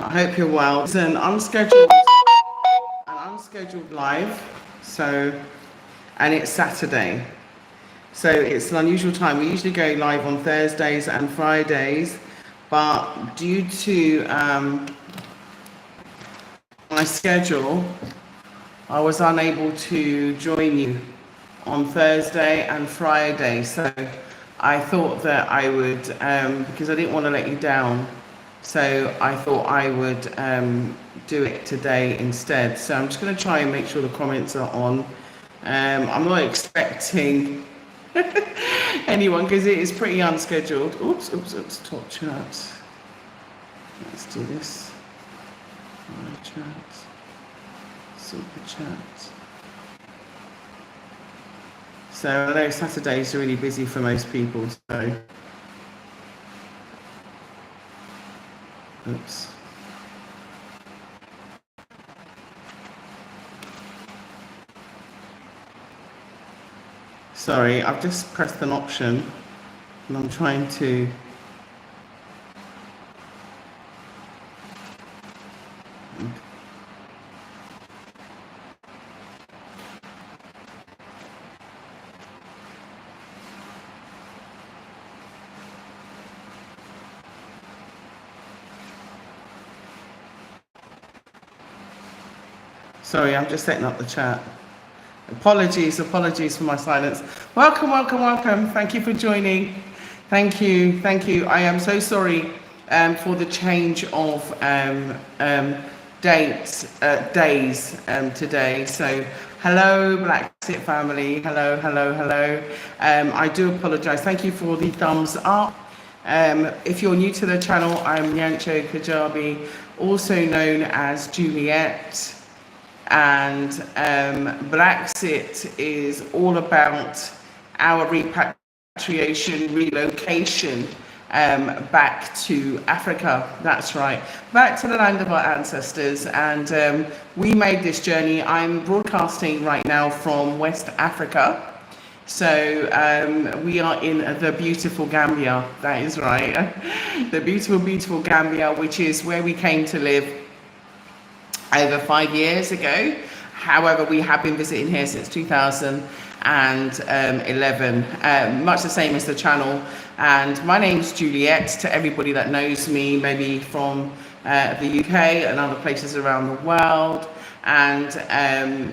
I hope you're well. It's an unscheduled live, so, and it's Saturday. So it's an unusual time. We usually go live on Thursdays and Fridays, but due to my schedule, I was unable to join you on Thursday and Friday. So I thought that I would, because I didn't want to let you down, so I thought I would do it today instead. So I'm just going to try and make sure the comments are on. I'm not expecting anyone because it is pretty unscheduled. Oops, top chat. Let's do this. My chat. Super chat. So I know Saturdays are really busy for most people, so. Oops. Sorry, I've just pressed an option and I'm trying to. Sorry, I'm just setting up the chat. Apologies for my silence. Welcome. Thank you for joining. Thank you. I am so sorry for the change of days today. So, hello, BlaXit family. Hello. I do apologize. Thank you for the thumbs up. If you're new to the channel, I'm Nyancho Kajabi, also known as Juliet. And BlaXit is all about our repatriation, relocation back to Africa. That's right, back to the land of our ancestors. And we made this journey. I'm broadcasting right now from West Africa. So we are in the beautiful Gambia. That is right. The beautiful Gambia, which is where we came to live over 5 years ago. However, we have been visiting here since 2011, much the same as the channel. And my name's Juliet, to everybody that knows me, maybe from the UK and other places around the world. And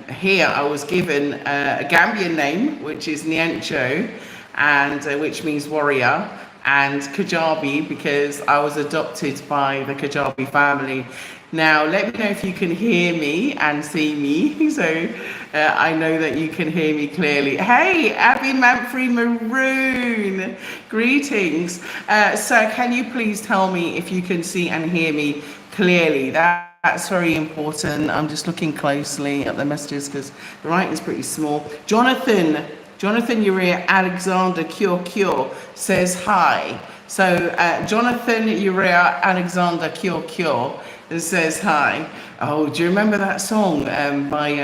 here I was given a Gambian name, which is Nyancho, and which means warrior, and Kajabi, because I was adopted by the Kajabi family. Now, let me know if you can hear me and see me. So I know that you can hear me clearly. Hey, Abby Manfrey Maroon, greetings. Sir, can you please tell me if you can see and hear me clearly? That's very important. I'm just looking closely at the messages because the writing is pretty small. Jonathan Urea Alexander Kyo says hi. So Jonathan Urea Alexander Kyo says hi. Oh, do you remember that song by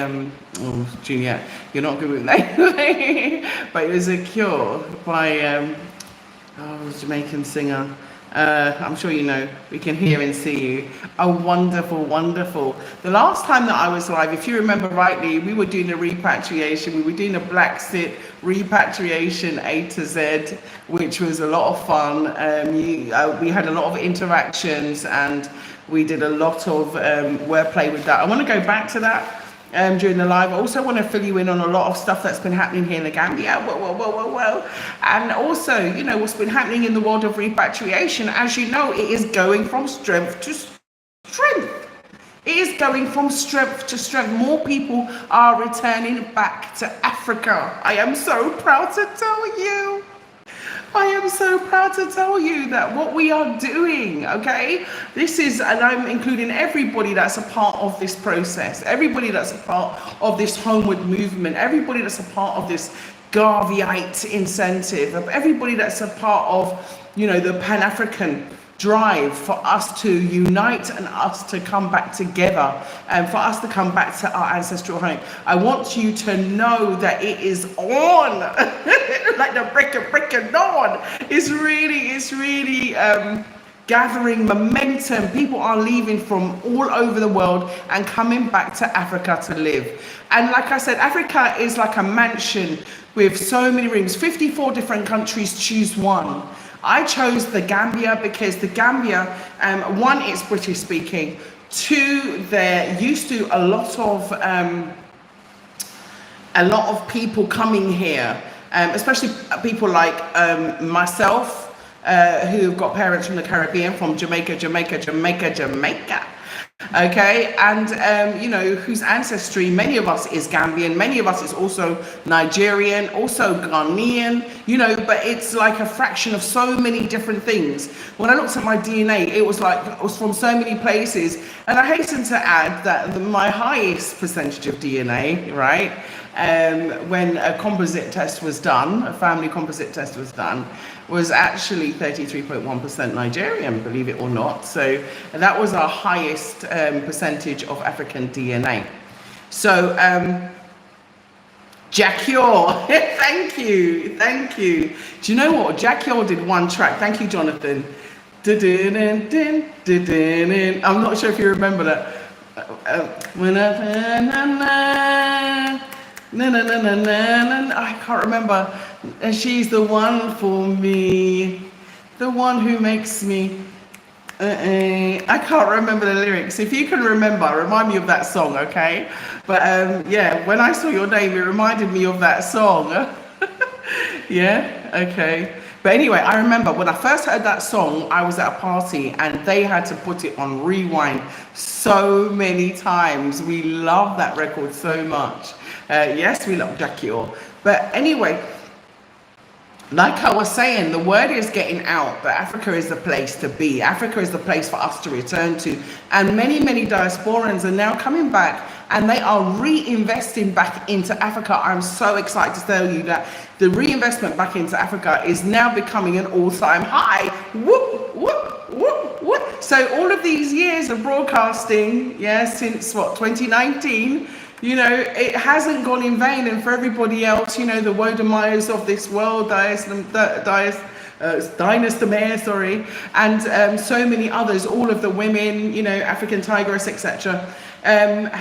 oh, Juliet, you're not good with names, but it was a Cure by Jamaican singer. I'm sure you know. We can hear and see you. Oh, wonderful. The last time that I was live, if you remember rightly, we were doing a repatriation. We were doing a BlaXit repatriation A to Z, which was a lot of fun. We had a lot of interactions and we did a lot of wordplay with that. I want to go back to that during the live. I also want to fill you in on a lot of stuff that's been happening here in the Gambia. Whoa. And also, you know, what's been happening in the world of repatriation. As you know, it is going from strength to strength. It is going from strength to strength. More people are returning back to Africa. I am so proud to tell you. I am so proud to tell you that what we are doing, okay? This is, and I'm including everybody that's a part of this process, everybody that's a part of this homeward movement, everybody that's a part of this Garveyite incentive, of everybody that's a part of, you know, the Pan-African drive for us to unite and us to come back together and for us to come back to our ancestral home. I want you to know that it is on, like the break of dawn. It's really gathering momentum. People are leaving from all over the world and coming back to Africa to live. And like I said, Africa is like a mansion with so many rooms. 54 different countries, choose one. I chose the Gambia because the Gambia, one, it's British speaking. Two, they're used to a lot of people coming here, especially people like myself, who've got parents from the Caribbean, from Jamaica. Okay, and you know, whose ancestry, many of us is Gambian, many of us is also Nigerian, also Ghanaian, you know, but it's like a fraction of so many different things. When I looked at my DNA, it was from so many places. And I hasten to add that my highest percentage of DNA, right, when a composite test was done, a family composite test was done, was actually 33.1% Nigerian, believe it or not. So that was our highest percentage of African DNA. So Jacquior, thank you. Do you know what? Jacquior did one track. Thank you, Jonathan. I'm not sure if you remember that. I can't remember. And she's the one for me, the one who makes me. I can't remember the lyrics. If you can remember, remind me of that song, okay? But yeah, when I saw your name, it reminded me of that song. Yeah, okay. But anyway, I remember when I first heard that song, I was at a party and they had to put it on rewind so many times. We love that record so much. Yes, we love Jacquior. But anyway, like I was saying, the word is getting out that Africa is the place to be. Africa is the place for us to return to. And many, many diasporans are now coming back and they are reinvesting back into Africa. I'm so excited to tell you that the reinvestment back into Africa is now becoming an all-time high. Whoop, whoop, whoop, whoop. So all of these years of broadcasting, yeah, since what, 2019, you know, it hasn't gone in vain. And for everybody else, you know, the Wodemeyers of this world, Dynasty, sorry, and so many others, all of the women, you know, African Tigress, etc.,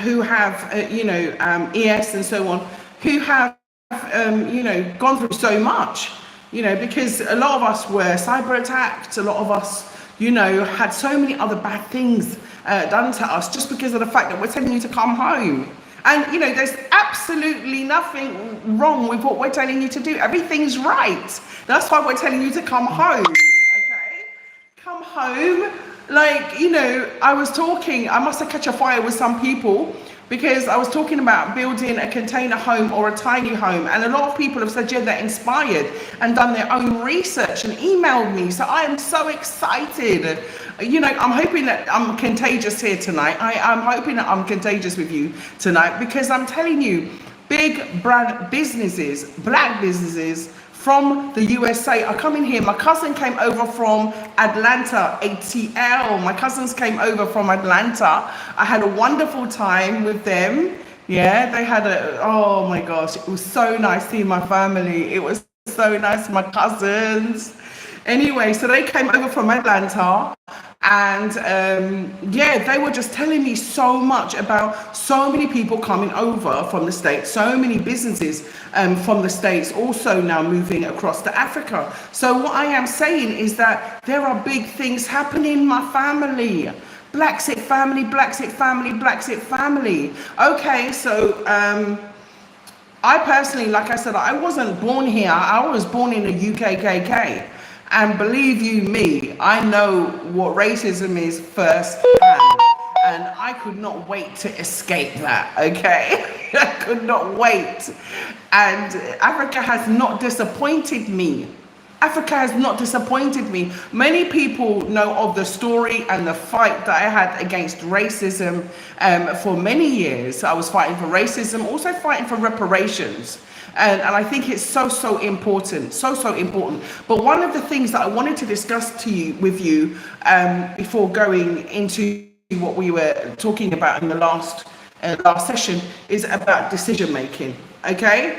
who have, you know, ES and so on, who have, you know, gone through so much, you know, because a lot of us were cyber attacked, a lot of us, you know, had so many other bad things done to us just because of the fact that we're telling you to come home. And, you know, there's absolutely nothing wrong with what we're telling you to do. Everything's right. That's why we're telling you to come home, okay? Come home. Like, you know, I must have catch a fire with some people because I was talking about building a container home or a tiny home. And a lot of people have said, yeah, they're inspired and done their own research and emailed me. So I am so excited. You know, I'm hoping that I'm contagious here tonight. I'm hoping that I'm contagious with you tonight because I'm telling you, big brand businesses, black businesses from the USA are coming here. My cousin came over from Atlanta, ATL. My cousins came over from Atlanta. I had a wonderful time with them. Yeah, they had oh my gosh, it was so nice seeing my family. It was so nice, my cousins. Anyway, so they came over from Atlanta and yeah, they were just telling me so much about so many people coming over from the States, so many businesses from the States also now moving across to Africa. So what I am saying is that there are big things happening in my family. BlaXit family, BlaXit family, BlaXit family. Okay, so I personally, like I said, I wasn't born here. I was born in the UKKK. And believe you me, I know what racism is firsthand. And I could not wait to escape that, okay? I could not wait. And Africa has not disappointed me. Africa has not disappointed me. Many people know of the story and the fight that I had against racism for many years. I was fighting for racism, also fighting for reparations. And I think it's so important, so important. But one of the things that I wanted to discuss with you before going into what we were talking about in the last session is about decision making. Okay.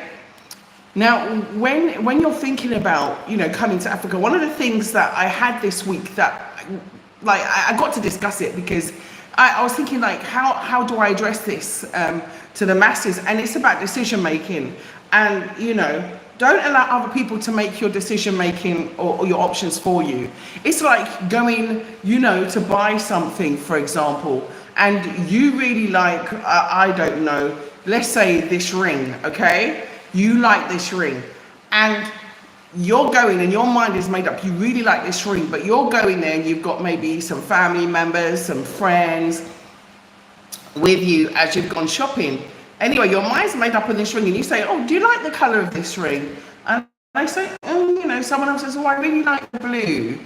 Now, when you're thinking about, you know, coming to Africa, one of the things that I had this week that I got to discuss it because I was thinking like, how do I address this to the masses? And it's about decision making, and don't allow other people to make your decision making or your options for you. It's like going, to buy something, for example, and you really like, I don't know, let's say this ring, okay? You like this ring, and you're going and your mind is made up, you really like this ring, but you're going there and you've got maybe some family members, some friends with you as you've gone shopping. Anyway, your mind's made up on this ring and you say, oh, do you like the color of this ring? And they say, oh, someone else says, oh, I really like the blue.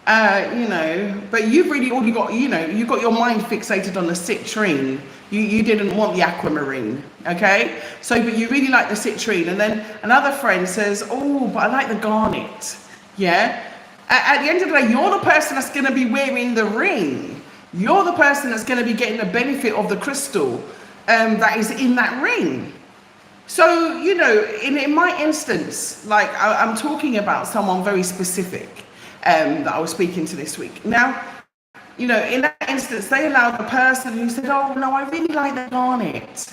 But you've really already got, you've got your mind fixated on the citrine. You didn't want the aquamarine, okay? So, but you really like the citrine. And then another friend says, oh, but I like the garnet, yeah? At the end of the day, you're the person that's going to be wearing the ring. You're the person that's going to be getting the benefit of the crystal that is in that ring. So, in my instance, like I'm talking about someone very specific that I was speaking to this week. Now, in that instance, they allowed the person who said, oh, no, I really like the garnet.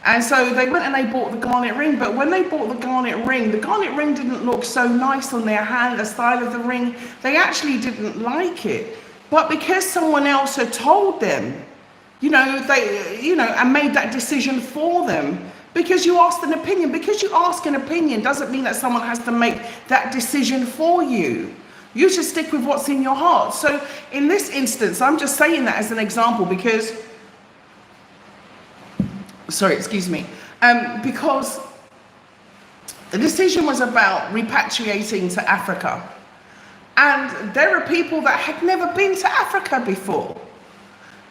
And so they went and they bought the garnet ring. But when they bought the garnet ring didn't look so nice on their hand, the style of the ring. They actually didn't like it. But because someone else had told them, and made that decision for them, because you asked an opinion. Because you ask an opinion doesn't mean that someone has to make that decision for you. You should stick with what's in your heart. So in this instance, I'm just saying that as an example because, because the decision was about repatriating to Africa. And there are people that had never been to Africa before.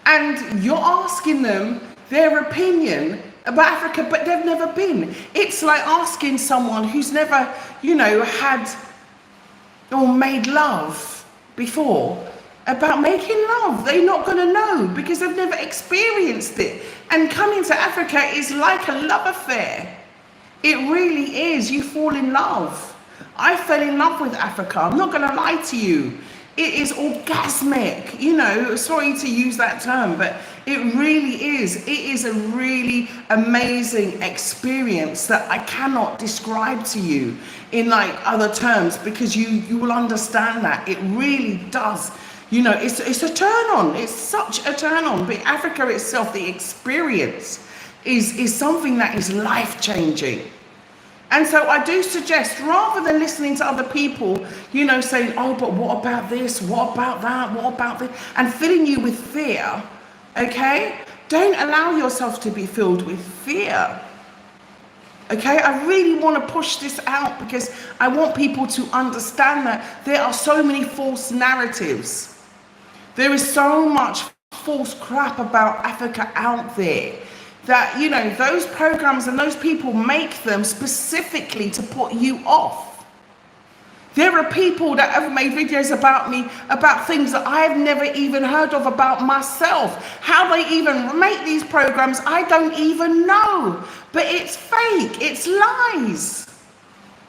And you're asking them their opinion about Africa, but they've never been. It's like asking someone who's never, had or made love before about making love. They're not going to know because they've never experienced it. And coming to Africa is like a love affair. It really is. You fall in love. I fell in love with Africa. I'm not going to lie to you. It is orgasmic, sorry to use that term, but it really is. It is a really amazing experience that I cannot describe to you in like other terms, because you will understand that. It really does. It's a turn on. It's such a turn on. But Africa itself, the experience is something that is life changing. And so I do suggest, rather than listening to other people, saying, oh, but what about this? What about that? What about this? And filling you with fear, okay? Don't allow yourself to be filled with fear. Okay, I really want to push this out because I want people to understand that there are so many false narratives. There is so much false crap about Africa out there that, those programs and those people make them specifically to put you off. There are people that have made videos about me, about things that I have never even heard of about myself. How they even make these programs, I don't even know. But it's fake, it's lies.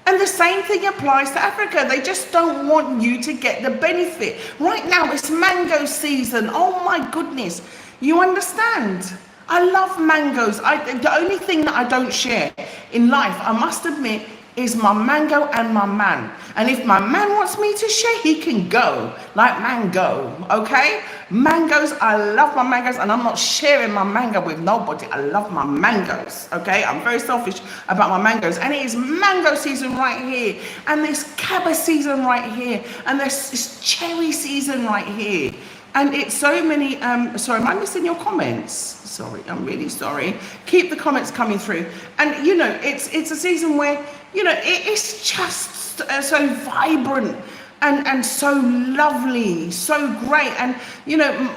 And the same thing applies to Africa. They just don't want you to get the benefit. Right now, it's mango season. Oh my goodness. You understand? I love mangoes. The only thing that I don't share in life, I must admit, is my mango and my man. And if my man wants me to share, he can go, like mango, okay? Mangoes, I love my mangoes, and I'm not sharing my mango with nobody. I love my mangoes, okay? I'm very selfish about my mangoes. And it is mango season right here, and there's cabba season right here, and there's cherry season right here. And it's so many, sorry, am I missing your comments? Sorry, I'm really sorry. Keep the comments coming through. And, it's a season where, it's just so vibrant and so lovely, so great. And,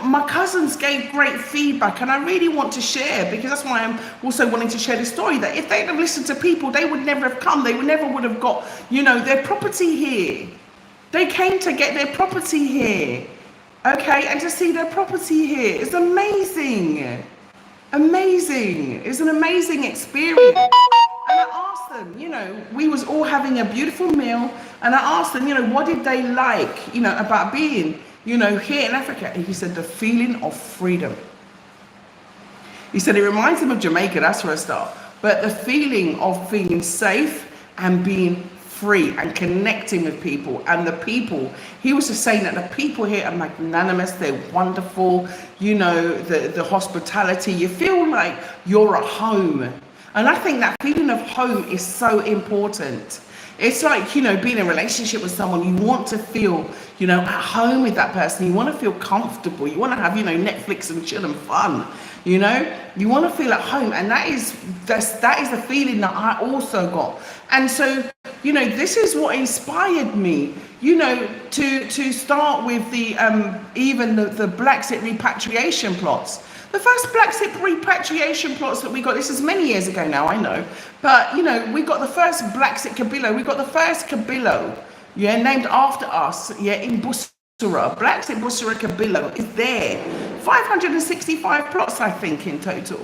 my cousins gave great feedback, and I really want to share, because that's why I'm also wanting to share this story, that if they'd have listened to people, they would never have come. They would never have got, their property here. They came to get their property here. Okay, and to see their property here is amazing. Amazing. It's an amazing experience. And I asked them, we was all having a beautiful meal, and I asked them, what did they like, about being here in Africa. And he said the feeling of freedom. He said it reminds him of Jamaica, that's for a start. But the feeling of feeling safe and being free and connecting with people. And the people, he was just saying that the people here are magnanimous, they're wonderful, the hospitality, you feel like you're at home. And I think that feeling of home is so important. It's like, being in a relationship with someone, you want to feel, at home with that person. You want to feel comfortable. You want to have, Netflix and chill and fun. You want to feel at home. And that is the feeling that I also got. And so, this is what inspired me, to start with the even the BlaXit repatriation plots. The first BlaXit repatriation plots that we got, this is many years ago now, I know, but we got the first BlaXit Kabilo, we got the first Kabilo, named after us, in Bussorah. BlaXit Bussorah Kabilo is there. 565 plots, I think, in total.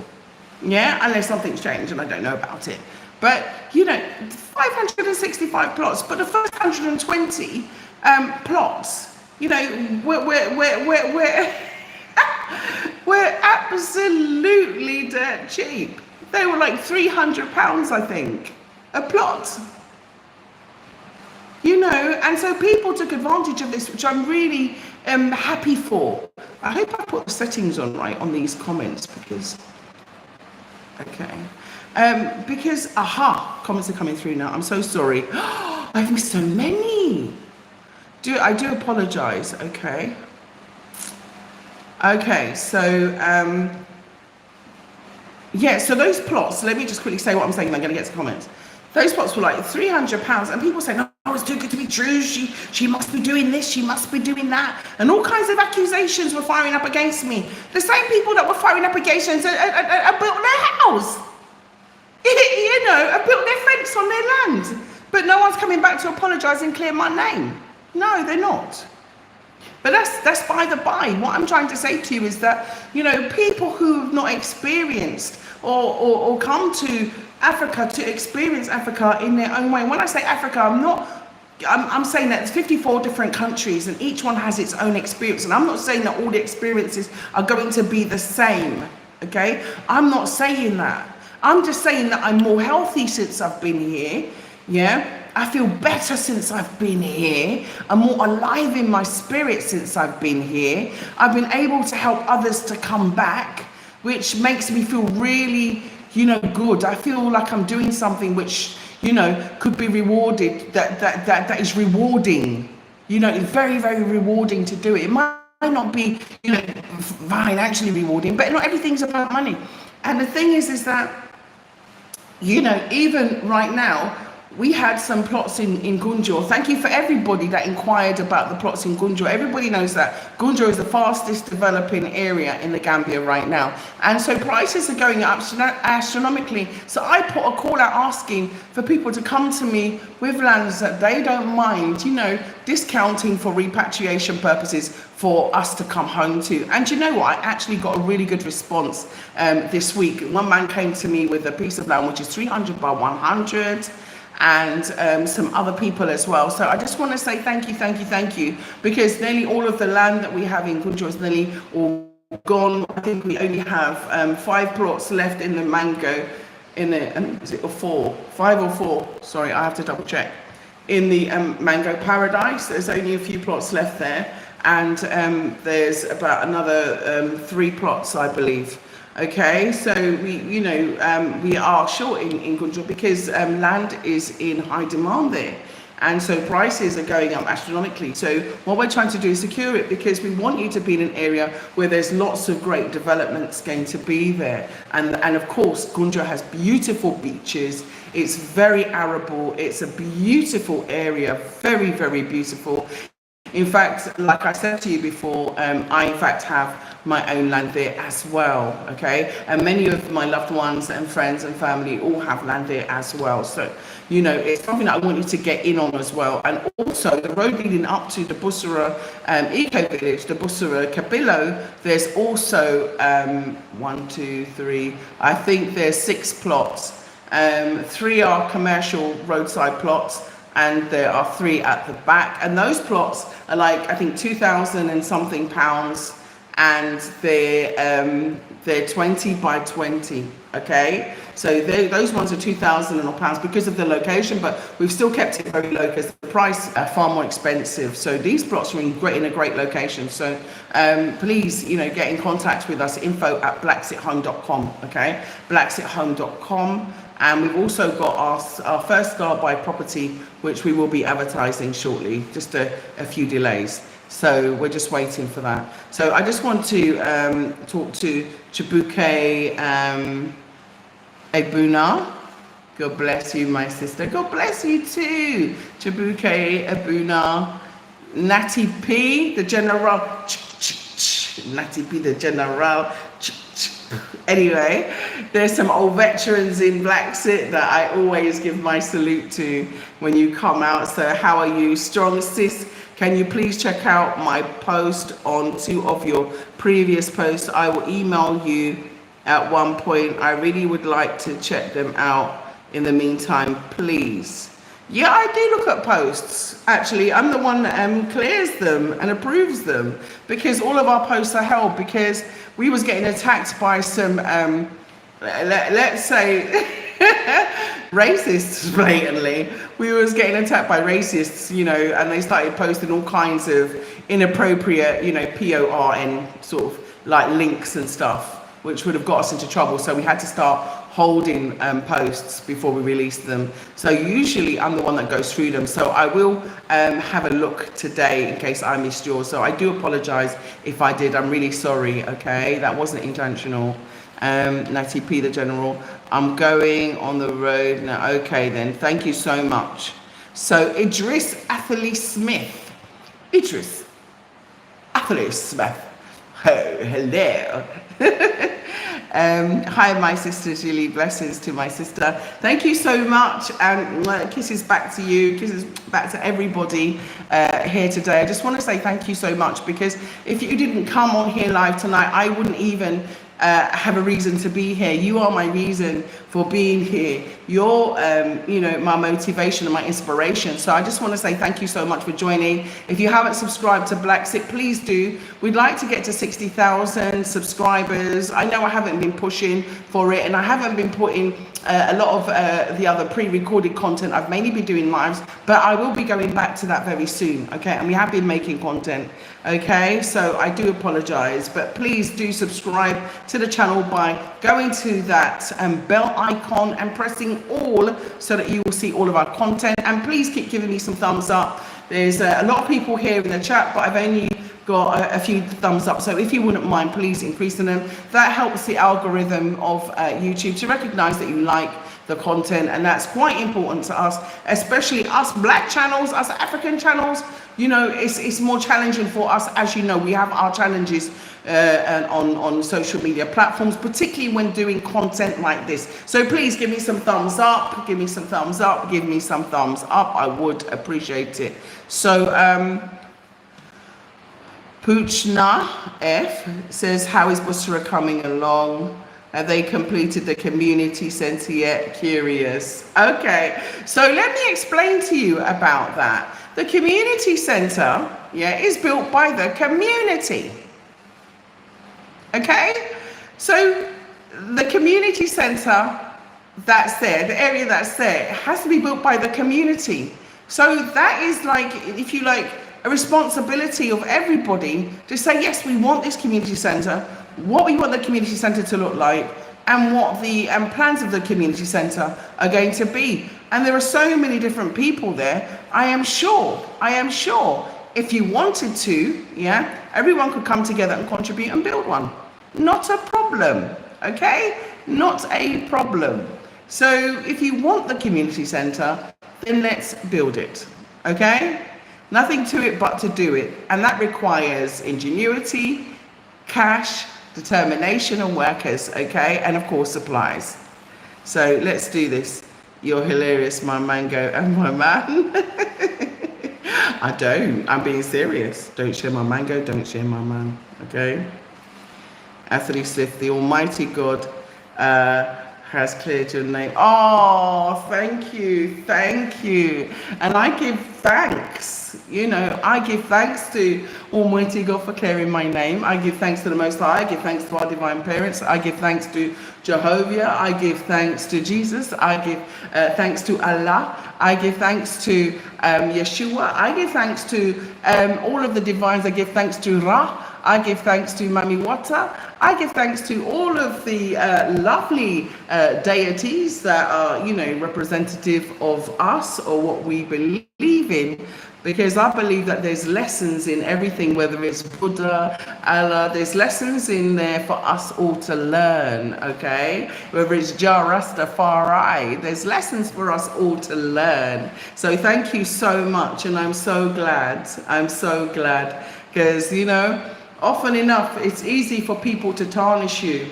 Unless something's changed and I don't know about it. But 565 plots, but the first 120 plots, we're absolutely dirt cheap. They were like £300, I think, a plot. And so people took advantage of this, which I'm really happy for. I hope I put the settings on right on these comments because, comments are coming through now. I'm so sorry. I've missed so many. I do apologize. Okay, so so those plots, let me just quickly say what I'm saying, and I'm going to get to comments. Those plots were like £300, and people say, no, it's too good to be true, she must be doing this, she must be doing that, and all kinds of accusations were firing up against me. The same people that were firing up against me built their house, built their fence on their land, but no one's coming back to apologise and clear my name. No, they're not. But that's by the by. What I'm trying to say to you is that, people who have not experienced or come to Africa to experience Africa in their own way. And when I say Africa, I'm saying that it's 54 different countries and each one has its own experience. And I'm not saying that all the experiences are going to be the same, okay? I'm not saying that. I'm just saying that I'm more healthy since I've been here, I feel better since I've been here. I'm more alive in my spirit since I've been here. I've been able to help others to come back, which makes me feel really, good. I feel like I'm doing something which, could be rewarded, that is rewarding. It's very, very rewarding to do it. It might not be, financially rewarding, but not everything's about money. And the thing is that, even right now, we had some plots in Gunjur. Thank you for everybody that inquired about the plots in Gunjur. Everybody knows that Gunjur is the fastest developing area in the Gambia right now. And so prices are going up astronomically. So I put a call out asking for people to come to me with lands that they don't mind, discounting for repatriation purposes for us to come home to. And you know what? I actually got a really good response this week. One man came to me with a piece of land which is 300 by 100. And some other people as well. So I just want to say thank you, because nearly all of the land that we have in Gunjur is nearly all gone. I think we only have 5 plots left in the mango, is it 4? 5 or 4? Sorry, I have to double check. In the mango paradise, there's only a few plots left there, and there's about another 3 plots, I believe. Okay, so we are short in Gunjur because land is in high demand there, and so prices are going up astronomically. So what we're trying to do is secure it, because we want you to be in an area where there's lots of great developments going to be there, and of course Gunjur has beautiful beaches. It's very arable. It's a beautiful area, very, very beautiful. In fact, like I said to you before, I in fact have my own land there as well, okay? And many of my loved ones and friends and family all have land there as well. So, it's something that I want you to get in on as well. And also the road leading up to the Bussorah Eco Village, the Bussorah Kabilo, there's also 1, 2, 3, I think there's 6 plots. 3 are commercial roadside plots, and there are 3 at the back. And those plots are like, I think, 2,000 and something pounds, and they're 20 by 20. Okay, so those ones are 2,000 pounds because of the location, but we've still kept it very low because the price are far more expensive. So these plots are in a great location. So please, get in contact with us, info@blaxithome.com. Okay, blaxithome.com. And we've also got our first star by property, which we will be advertising shortly, just a few delays. So we're just waiting for that. So I just want to talk to Chibuke Ebuna. God bless you, my sister. God bless you too. Chibuke Ebuna. Natty P, the general. Natty P, the general. Anyway, there's some old veterans in BlaXit that I always give my salute to when you come out. So how are you? Strong, sis. Can you please check out my post on 2 of your previous posts? I will email you at one point. I really would like to check them out in the meantime, please. Yeah, I do look at posts. Actually, I'm the one that clears them and approves them, because all of our posts are held, because we was getting attacked by some, let's say, racists blatantly. We was getting attacked by racists, and they started posting all kinds of inappropriate, PORN sort of like links and stuff, which would have got us into trouble. So we had to start holding posts before we released them. So usually I'm the one that goes through them. So I will have a look today in case I missed yours. So I do apologize if I did. I'm really sorry. Okay, that wasn't intentional. Natty P, the general. I'm going on the road now. Okay, then. Thank you so much. So Idris Atherley Smith. Idris Atherley Smith. Oh, hello. Hi, my sister Julie. Blessings to my sister. Thank you so much. And kisses back to you. Kisses back to everybody here today. I just want to say thank you so much, because if you didn't come on here live tonight, I wouldn't even have a reason to be here. You are my reason for being here. You're, my motivation and my inspiration. So I just want to say thank you so much for joining. If you haven't subscribed to BlaXit, please do. We'd like to get to 60,000 subscribers. I know I haven't been pushing for it, and I haven't been putting a lot of the other pre-recorded content. I've mainly been doing lives, but I will be going back to that very soon. Okay, and we have been making content. Okay, so I do apologize, but please do subscribe to the channel by going to that bell icon and pressing all, so that you will see all of our content. And please keep giving me some thumbs up. There's a lot of people here in the chat, but I've only got a few thumbs up, so if you wouldn't mind, please increasing them. That helps the algorithm of YouTube to recognize that you like the content, and that's quite important to us, especially us Black channels, us African channels. It's more challenging for us. As you know, we have our challenges on social media platforms, particularly when doing content like this. So please give me some thumbs up, give me some thumbs up, give me some thumbs up. I would appreciate it. So Poochna F says, how is Busra coming along? Have they completed the community center yet? Curious. Okay, so let me explain to you about that. The community center, is built by the community. Okay, so the community center that's there, the area that's there, has to be built by the community. So that is like, if you like, a responsibility of everybody to say, yes, we want this community center, what we want the community center to look like, and what the plans of the community center are going to be. And there are so many different people there. I am sure if you wanted to, everyone could come together and contribute and build one. Not a problem, okay? Not a problem. So if you want the community center, then let's build it, okay? Nothing to it but to do it. And that requires ingenuity, cash, determination, and workers, okay? And of course, supplies. So let's do this. You're hilarious, my mango and my man. I don't. I'm being serious. Don't share my mango, don't share my man, okay? Athlete Swift, the Almighty God has cleared your name. Oh, thank you, thank you. And I give thanks, you know, I give thanks to Almighty God for clearing my name. I give thanks to the Most High. I give thanks to our divine parents. I give thanks to Jehovah. I give thanks to Jesus. I give thanks to Allah. I give thanks to Yeshua. I give thanks to all of the divines. I give thanks to Ra. I give thanks to Mami Wata. I give thanks to all of the lovely deities that are, you know, representative of us or what we believe in, because I believe that there's lessons in everything, whether it's Buddha, Allah, there's lessons in there for us all to learn, okay? Whether it's Jah Rastafari, there's lessons for us all to learn. So thank you so much, and I'm so glad, because, you know, often enough, it's easy for people to tarnish you,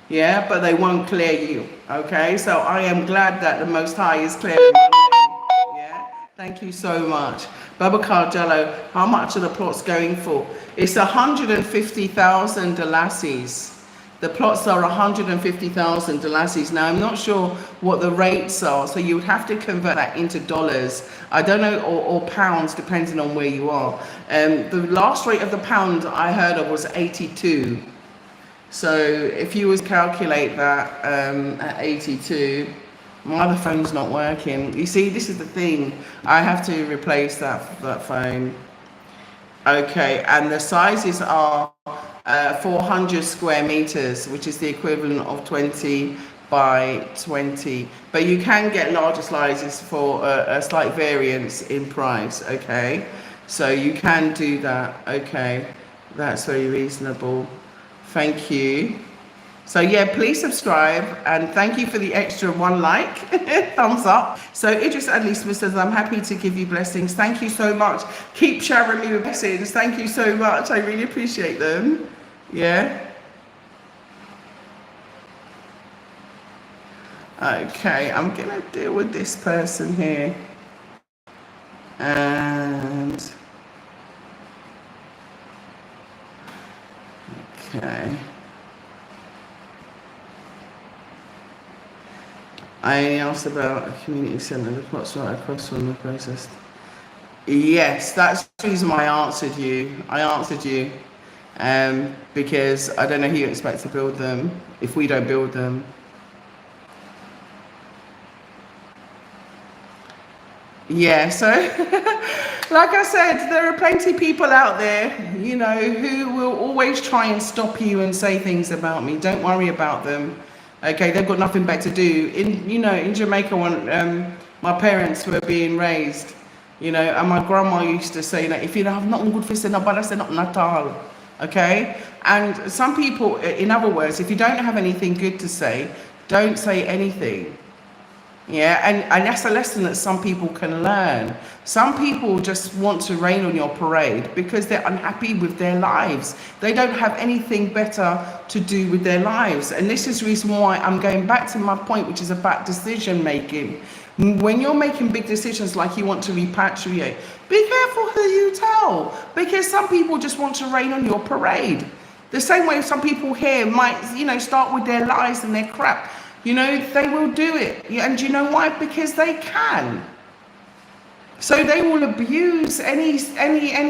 yeah, but they won't clear you, okay? So I am glad that the Most High is clearing my name, yeah? Thank you so much. Babacar Jallo, how much are the plots going for? It's 150,000 Dalassis. The plots are 150,000 Dalassis. Now, I'm not sure what the rates are, so you would have to convert that into dollars. I don't know, or pounds, depending on where you are. The last rate of the pound I heard of was 82. So if you was calculate that at 82, my other phone's not working. You see, this is the thing. I have to replace that phone. Okay, and the sizes are 400 square meters, which is the equivalent of 20 by 20. But you can get larger sizes for a slight variance in price, okay? So you can do that, okay? That's very reasonable. Thank you. So yeah, please subscribe, and thank you for the extra 1 like, thumbs up. So Idris Adli Smith says, I'm happy to give you blessings. Thank you so much. Keep showering me with blessings. Thank you so much. I really appreciate them. Yeah. Okay, I'm gonna deal with this person here. And okay. I asked about a community centre, the plots right across from the process. Yes, that's the reason why I answered you. Because I don't know who you expect to build them if we don't build them. Yeah, so like I said, there are plenty of people out there, you know, who will always try and stop you and say things about me. Don't worry about them. Okay, they've got nothing better to do. In Jamaica, when my parents were being raised, you know, and my grandma used to say that if you don't have nothing good for say nobody say nothing at all. Okay? And some people, in other words, if you don't have anything good to say, don't say anything. Yeah, and that's a lesson that some people can learn. Some people just want to rain on your parade because they're unhappy with their lives. They don't have anything better to do with their lives. And this is the reason why I'm going back to my point, which is about decision making. When you're making big decisions like you want to repatriate, be careful who you tell, because some people just want to rain on your parade. The same way some people here might, you know, start with their lies and their crap. You know, they will do it. And do you know why? Because they can. So they will abuse any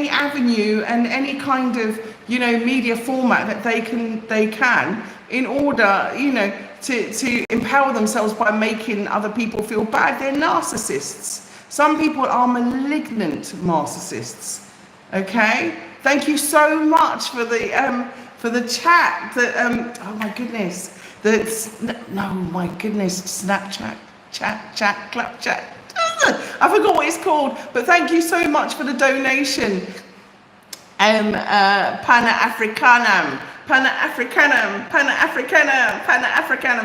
avenue and any kind of, you know, media format that they can in order, you know, to empower themselves by making other people feel bad. They're narcissists. Some people are malignant narcissists. Okay? Thank you so much for the chat. Oh my goodness. No, my goodness, Snapchat, chat, clap chat. I forgot what it's called, but thank you so much for the donation. Pan-Africanum.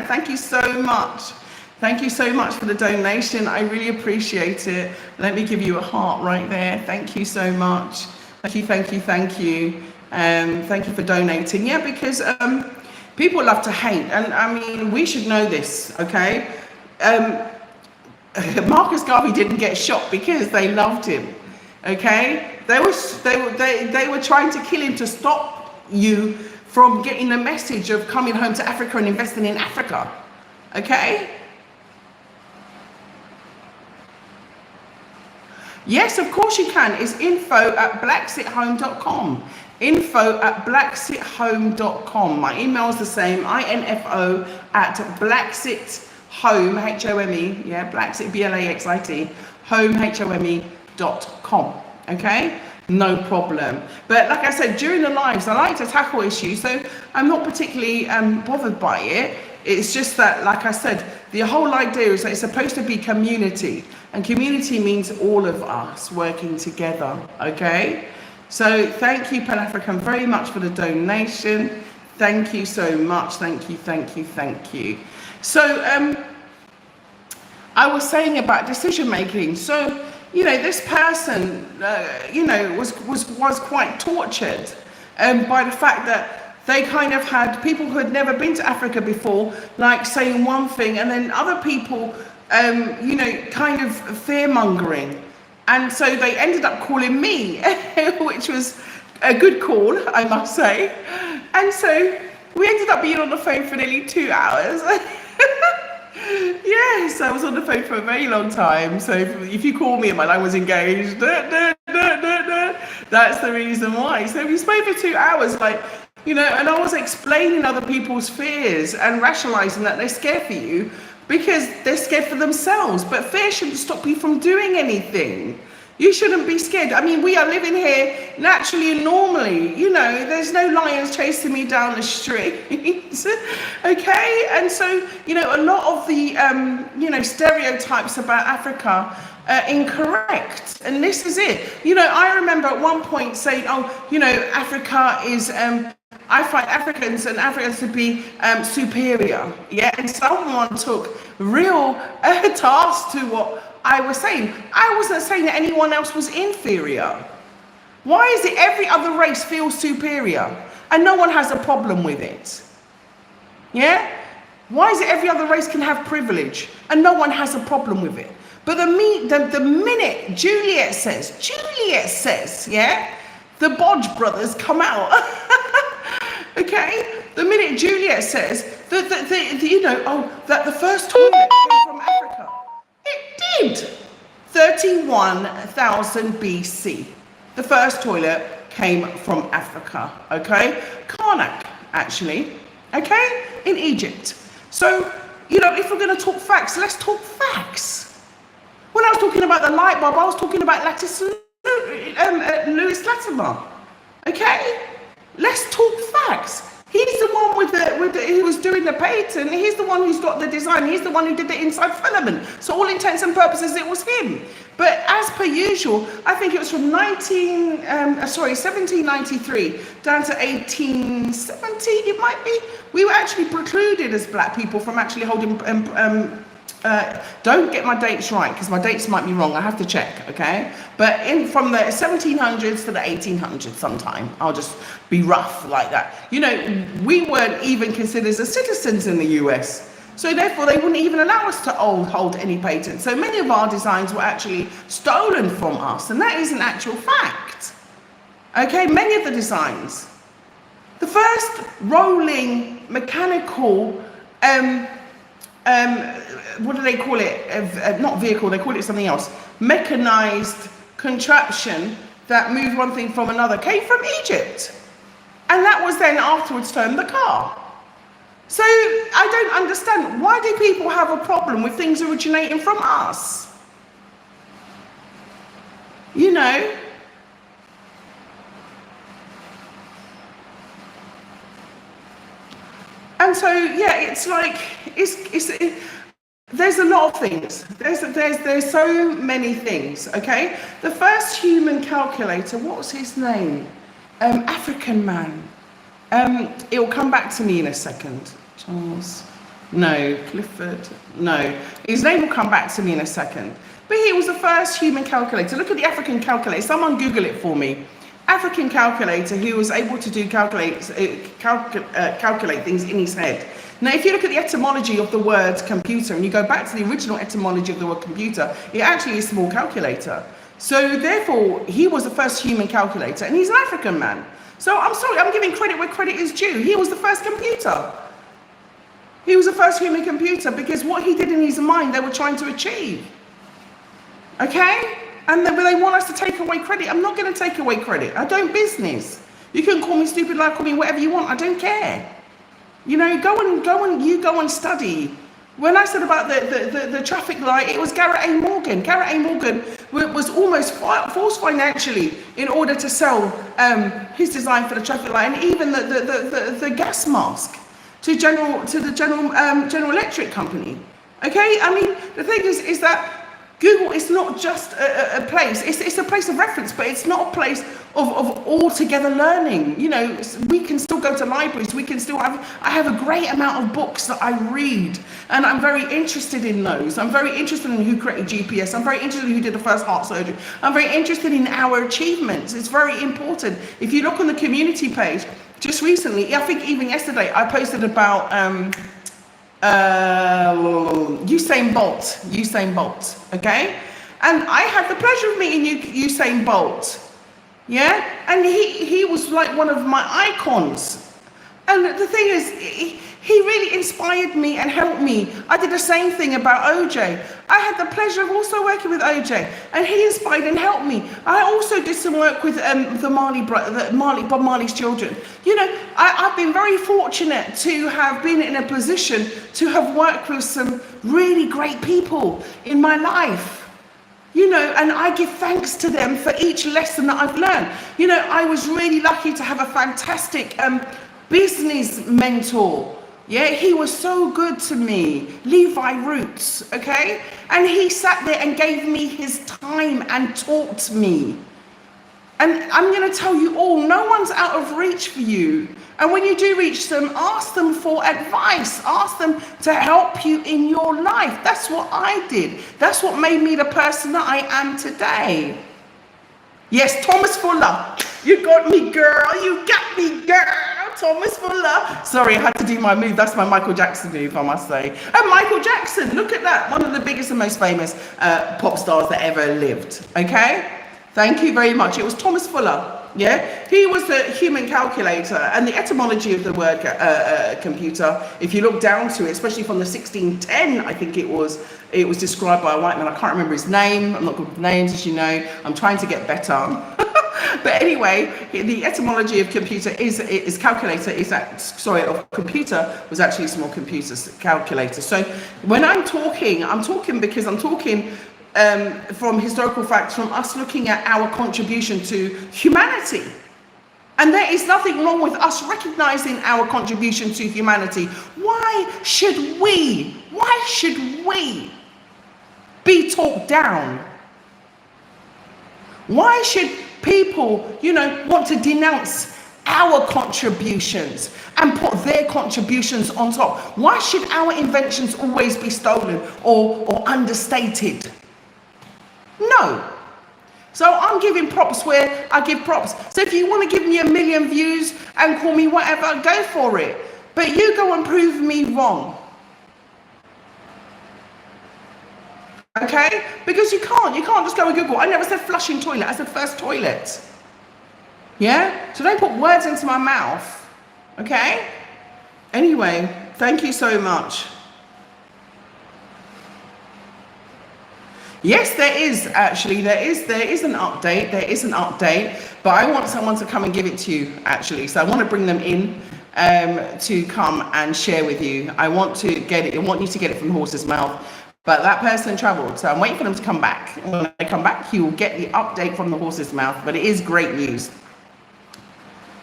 Thank you so much. Thank you so much for the donation. I really appreciate it. Let me give you a heart right there. Thank you so much. Thank you. Thank you for donating. Yeah, because people love to hate, and I mean, we should know this, okay? Marcus Garvey didn't get shot because they loved him, okay? They were trying to kill him to stop you from getting the message of coming home to Africa and investing in Africa, Okay? Yes, of course you can. It's info@blaxithome.com. Info@blaxithome.com. My email is the same, info@blaxithome, Home, yeah, Blaxit, BLAXIT, home, HOME.com. Okay? No problem. But like I said, during the lives, I like to tackle issues, so I'm not particularly bothered by it. It's just that, like I said, the whole idea is that it's supposed to be community, and community means all of us working together, okay? So thank you, Pan-African, very much for the donation. Thank you so much. Thank you, thank you, thank you. So I was saying about decision making. So, you know, this person, you know, was quite tortured by the fact that they kind of had people who had never been to Africa before, like saying one thing, and then other people, you know, kind of fear-mongering. And so they ended up calling me, which was a good call, I must say. And so we ended up being on the phone for nearly 2 hours. Yes, I was on the phone for a very long time. So if you call me and my line was engaged, that's the reason why. So we spoke for 2 hours, like, you know, and I was explaining other people's fears and rationalizing that they're scared for you because they're scared for themselves. But fear shouldn't stop you from doing anything. You shouldn't be scared. I mean, we are living here naturally and normally. You know, there's no lions chasing me down the street. Okay? And so, you know, a lot of the, you know, stereotypes about Africa are incorrect. And this is it. You know, I remember at one point saying, oh, you know, Africa is... I find Africans and Africans to be superior, yeah? And someone took real task to what I was saying. I wasn't saying that anyone else was inferior. Why is it every other race feels superior and no one has a problem with it? Yeah? Why is it every other race can have privilege and no one has a problem with it? But the minute Juliet says, yeah, the Bodge brothers come out. Okay, the minute Juliet says that you know, oh, that the first toilet came from Africa, it did. 31,000 BC, the first toilet came from Africa. Okay, Karnak actually. Okay, in Egypt. So you know, if we're going to talk facts, let's talk facts. When I was talking about the light bulb, I was talking about Louis Latimer. Okay. Let's talk facts. He's the one who was doing the patent. He's the one who's got the design. He's the one who did the inside filament. So all intents and purposes, it was him. But as per usual, I think it was from 1793 down to 1870, it might be. We were actually precluded as black people from actually holding, don't get my dates right, because my dates might be wrong. I have to check, okay? But from the 1700s to the 1800s sometime. I'll just be rough like that. You know, we weren't even considered as citizens in the US. So therefore, they wouldn't even allow us to hold any patents. So many of our designs were actually stolen from us. And that is an actual fact. Okay, many of the designs. The first rolling mechanical what do they call it? Not vehicle, they call it something else. Mechanized contraption that moved one thing from another came from Egypt. And that was then afterwards termed the car. So I don't understand. Why do people have a problem with things originating from us? You know? And so, yeah, it's like, there's a lot of things. There's so many things, okay? The first human calculator, what was his name? African man. It will come back to me in a second. Charles, no, Clifford, no. His name will come back to me in a second. But he was the first human calculator. Look at the African calculator. Someone Google it for me. African calculator who was able to do calculate things in his head. Now, if you look at the etymology of the word computer and you go back to the original etymology of the word computer, it actually is small calculator. So therefore, he was the first human calculator, and he's an African man. So I'm sorry, I'm giving credit where credit is due. He was the first computer. He was the first human computer because what he did in his mind, they were trying to achieve. Okay? And they want us to take away credit. I'm not going to take away credit. I don't business. You can call me stupid, like call me whatever you want. I don't care. You know, go and study. When I said about the traffic light, it was Garrett A. Morgan. Garrett A. Morgan was almost forced financially in order to sell his design for the traffic light, and even the gas mask to the General Electric company. Okay, I mean the thing is that Google is not just a place, it's a place of reference, but it's not a place of all-together learning. You know, we can still go to libraries, I have a great amount of books that I read, and I'm very interested in those. I'm very interested in who created GPS, I'm very interested in who did the first heart surgery, I'm very interested in our achievements. It's very important. If you look on the community page, just recently, I think even yesterday, I posted about Usain Bolt, okay? And I had the pleasure of meeting Usain Bolt, yeah? And he was like one of my icons. And the thing is, he really inspired me and helped me. I did the same thing about OJ. I had the pleasure of also working with OJ, and he inspired and helped me. I also did some work with Bob Marley's children. You know, I've been very fortunate to have been in a position to have worked with some really great people in my life. You know, and I give thanks to them for each lesson that I've learned. You know, I was really lucky to have a fantastic business mentor. Yeah, he was so good to me, Levi Roots, okay? And he sat there and gave me his time and taught me. And I'm going to tell you all, no one's out of reach for you. And when you do reach them, ask them for advice. Ask them to help you in your life. That's what I did. That's what made me the person that I am today. Yes, Thomas Fuller. You got me, girl. You got me, girl. Thomas Fuller. Sorry, I had to do my move. That's my Michael Jackson move, I must say. And Michael Jackson, look at that. One of the biggest and most famous pop stars that ever lived. Okay? Thank you very much. It was Thomas Fuller. Yeah, he was the human calculator, and the etymology of the word computer, if you look down to it, especially from the 1610, I think it was described by a white man. I can't remember his name. I'm not good with names, as you know. I'm trying to get better. But anyway, the etymology of computer is calculator. Of computer was actually small computers, calculator. So when I'm talking because I'm talking from historical facts, from us looking at our contribution to humanity. And there is nothing wrong with us recognizing our contribution to humanity. Why should we be talked down? Why should people, want to denounce our contributions and put their contributions on top? Why should our inventions always be stolen or understated? No. So I'm giving props where I give props. So if you want to give me 1 million views and call me whatever, go for it. But you go and prove me wrong. Okay? Because you can't just go and Google. I never said flushing toilet, I said first toilet. Yeah? So don't put words into my mouth. Okay? Anyway, thank you so much. Yes, there is an update, but I want someone to come and give it to you, actually. So I want to bring them in to come and share with you. I want you to get it from the horse's mouth. But that person traveled, so I'm waiting for them to come back. And when they come back, you will get the update from the horse's mouth, but it is great news.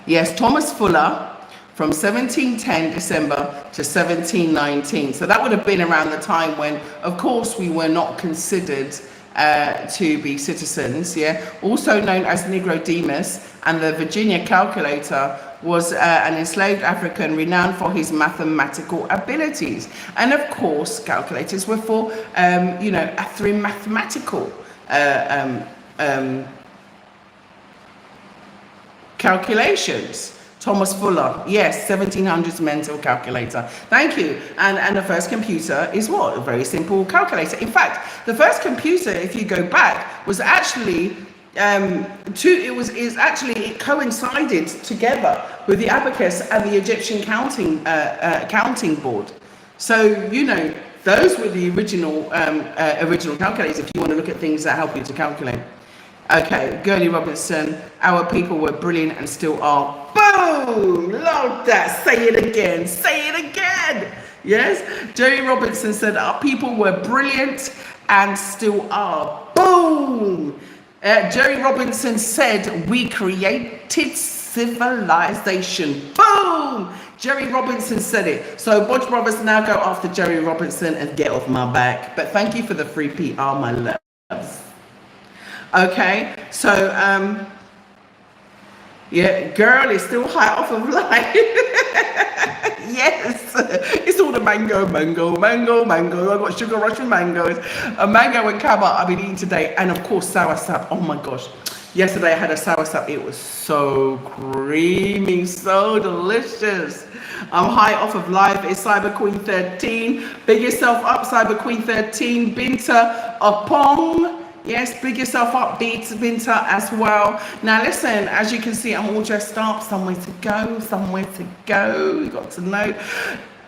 Yes, Thomas Fuller, from 1710 December to 1719. So that would have been around the time when, of course, we were not considered to be citizens, yeah? Also known as Negro Demas, and the Virginia calculator was an enslaved African renowned for his mathematical abilities. And of course, calculators were for, mathematical calculations. Thomas Fuller, yes, 1700s mental calculator. Thank you. And the first computer is what? A very simple calculator. In fact, the first computer, if you go back, was actually it coincided together with the abacus and the Egyptian counting board. So, those were the original calculators if you want to look at things that help you to calculate. Okay, Gurley Robinson, our people were brilliant and still are. Boom! Love that. Say it again. Say it again. Yes? Jerry Robinson said, our people were brilliant and still are. Boom! Jerry Robinson said, we created civilization. Boom! Jerry Robinson said it. So, Bodge Brothers, now go after Jerry Robinson and get off my back. But thank you for the free PR, my loves. Okay, so, yeah, girl is still high off of life. Yes, it's all the mango. I got sugar rush with mangoes. A mango and kaba I've been eating today. And of course, sour sap. Oh my gosh. Yesterday I had a sour sap. It was so creamy, so delicious. I'm high off of life. It's Cyber Queen 13. Big yourself up, Cyber Queen 13. Binta Apong. Yes, big yourself up, Binta as well. Now listen, as you can see, I'm all dressed up. Somewhere to go, somewhere to go. You got to know.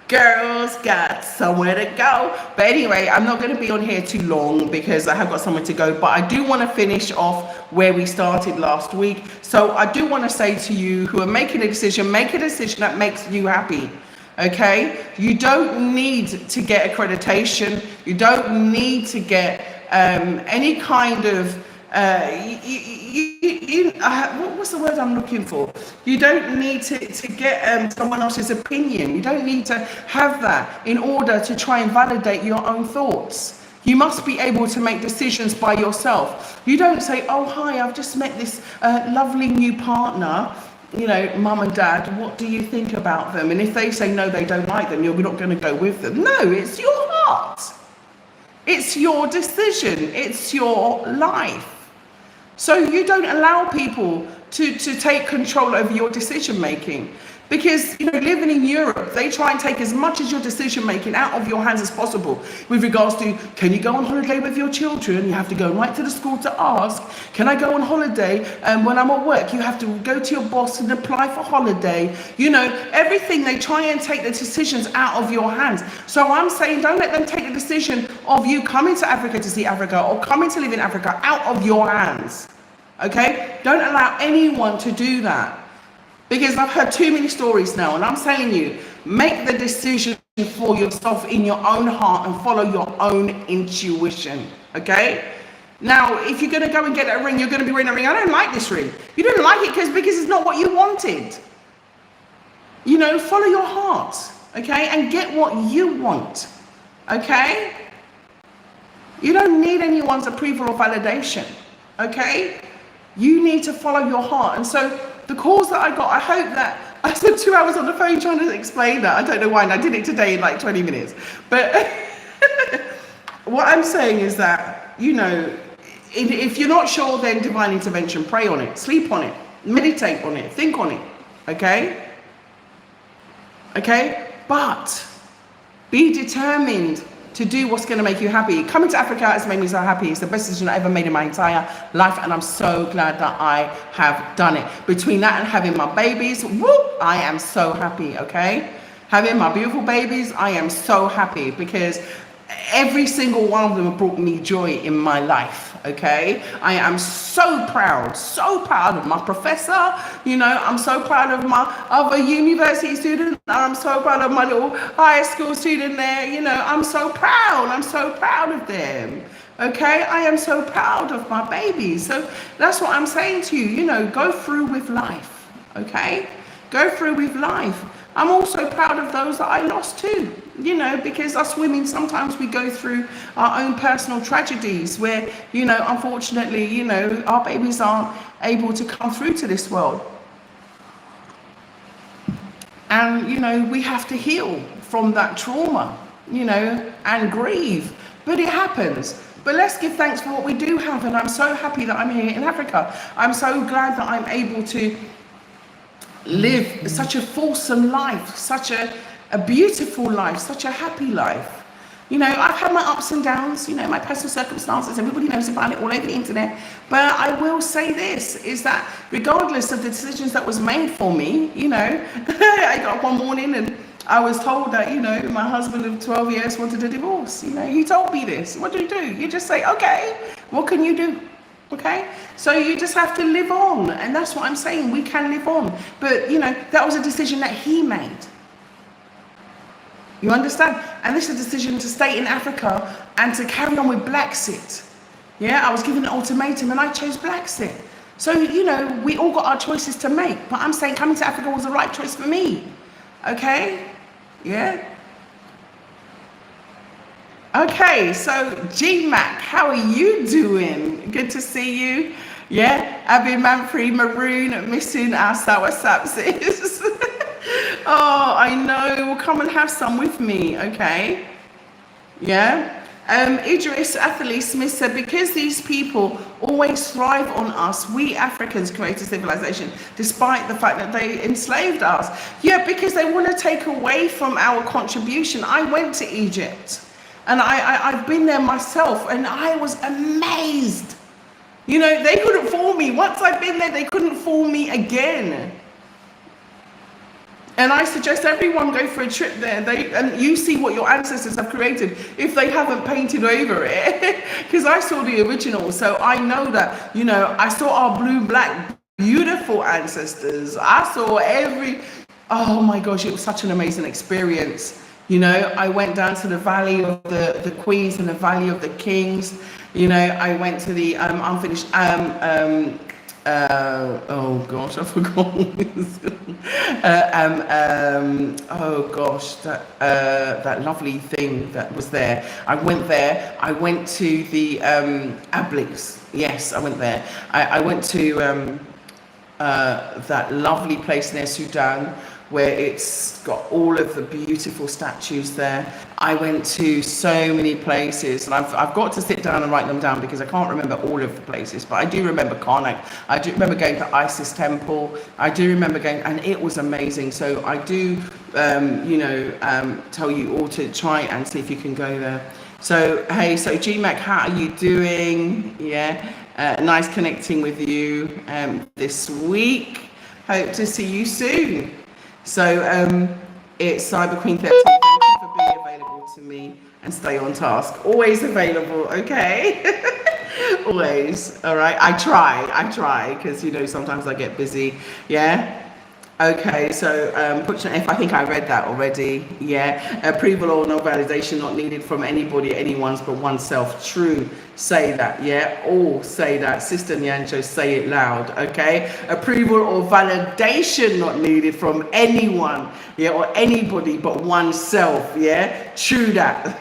Girls got somewhere to go. But anyway, I'm not going to be on here too long because I have got somewhere to go. But I do want to finish off where we started last week. So I do want to say to you who are making a decision, make a decision that makes you happy. Okay? You don't need to get accreditation. You don't need to get any kind of what's the word I'm looking for? You don't need to get someone else's opinion. You don't need to have that in order to try and validate your own thoughts. You must be able to make decisions by yourself. You don't say, oh hi, I've just met this lovely new partner, mum and dad, what do you think about them? And if they say no, they don't like them, you're not going to go with them. No, it's your heart. It's your decision. It's your life. So you don't allow people to take control over your decision making. Because, living in Europe, they try and take as much as your decision making out of your hands as possible with regards to, can you go on holiday with your children? You have to go right to the school to ask, can I go on holiday? When I'm at work, you have to go to your boss and apply for holiday. Everything, they try and take the decisions out of your hands. So I'm saying, don't let them take the decision of you coming to Africa to see Africa or coming to live in Africa out of your hands. Okay? Don't allow anyone to do that. Because I've heard too many stories now, and I'm telling you, make the decision for yourself in your own heart and follow your own intuition, okay? Now, if you're going to go and get a ring, you're going to be wearing a ring. I don't like this ring. You didn't like it because it's not what you wanted. Follow your heart, okay? And get what you want, okay? You don't need anyone's approval or validation, okay? You need to follow your heart. And so, the calls that I got, I hope that I spent 2 hours on the phone trying to explain that. I don't know why, and I did it today in like 20 minutes. But what I'm saying is that, if you're not sure, then divine intervention, pray on it, sleep on it, meditate on it, think on it, okay? Okay? But be determined to do what's going to make you happy. Coming to Africa has made me so happy. It's the best decision I ever made in my entire life, and I'm so glad that I have done it. Between that and having my babies, whoop, I am so happy, okay? Having my beautiful babies, I am so happy because every single one of them have brought me joy in my life, okay? I am so proud of my professor, I'm so proud of my other university student, I'm so proud of my little high school student there, I'm so proud of them, okay? I am so proud of my babies. So that's what I'm saying to you, go through with life, okay? Go through with life. I'm also proud of those that I lost too, because us women, sometimes we go through our own personal tragedies where, unfortunately, our babies aren't able to come through to this world. And, we have to heal from that trauma, and grieve. But it happens. But let's give thanks for what we do have. And I'm so happy that I'm here in Africa. I'm so glad that I'm able to live such a fulsome life, such a beautiful life, such a happy life. I've had my ups and downs, my personal circumstances, everybody knows about it all over the internet. But I will say this, is that regardless of the decisions that was made for me, I got up one morning and I was told that, my husband of 12 years wanted a divorce. He told me this. What do? You just say, okay, what can you do? Okay, so you just have to live on. And that's what I'm saying. We can live on. But, that was a decision that he made. You understand? And this is a decision to stay in Africa and to carry on with BlaXit. Yeah, I was given an ultimatum and I chose BlaXit. So, we all got our choices to make. But I'm saying coming to Africa was the right choice for me. Okay? Yeah? Okay, so GMAC, how are you doing? Good to see you. Yeah? Abby Manfrey Maroon, missing our sour sapsis. Oh, I know. Well, come and have some with me, okay? Yeah? Idris Athalie Smith said, because these people always thrive on us, we Africans created civilization, despite the fact that they enslaved us. Yeah, because they want to take away from our contribution. I went to Egypt, and I've been there myself, and I was amazed. They couldn't fool me. Once I've been there, they couldn't fool me again. And I suggest everyone go for a trip there, and you see what your ancestors have created if they haven't painted over it. Because I saw the original, so I know that, I saw our blue, black, beautiful ancestors. I saw oh my gosh, it was such an amazing experience. I went down to the Valley of the Queens and the Valley of the Kings. I went to the unfinished oh gosh, I forgot. Oh gosh, that lovely thing that was there. I went there. I went to the Ablix. Yes, I went there. I went to that lovely place near Sudan, where it's got all of the beautiful statues there. I went to so many places, and I've got to sit down and write them down because I can't remember all of the places, but I do remember Karnak. I do remember going to Isis Temple. I do remember going, and it was amazing. So I do, tell you all to try and see if you can go there. So, hey, so GMAC, how are you doing? Yeah, nice connecting with you this week. Hope to see you soon. So it's Cyber Queen 13. Thank you for being available to me and stay on task. Always available, okay? Always. All right. I try because sometimes I get busy. Yeah. Okay, so put your F, I think I read that already. Yeah, approval or no validation not needed from anybody, anyone's but oneself. True, say that. Yeah, all say that. Sister Nyancho, say it loud. Okay, approval or validation not needed from anyone, yeah, or anybody but oneself. Yeah, true that.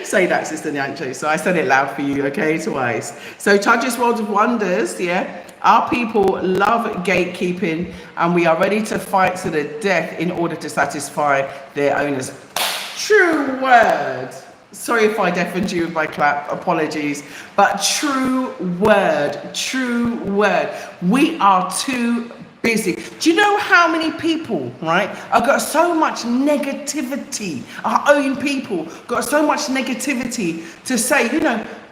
Say that, Sister Nyancho. So I said it loud for you. Okay, twice. So Charges World of Wonders. Yeah. Our people love gatekeeping, and we are ready to fight to the death in order to satisfy their owners. True word. Sorry if I deafened you with my clap, apologies. But true word, true word. We are too busy. Do you know how many people, right, have got so much negativity? Our own people got so much negativity to say,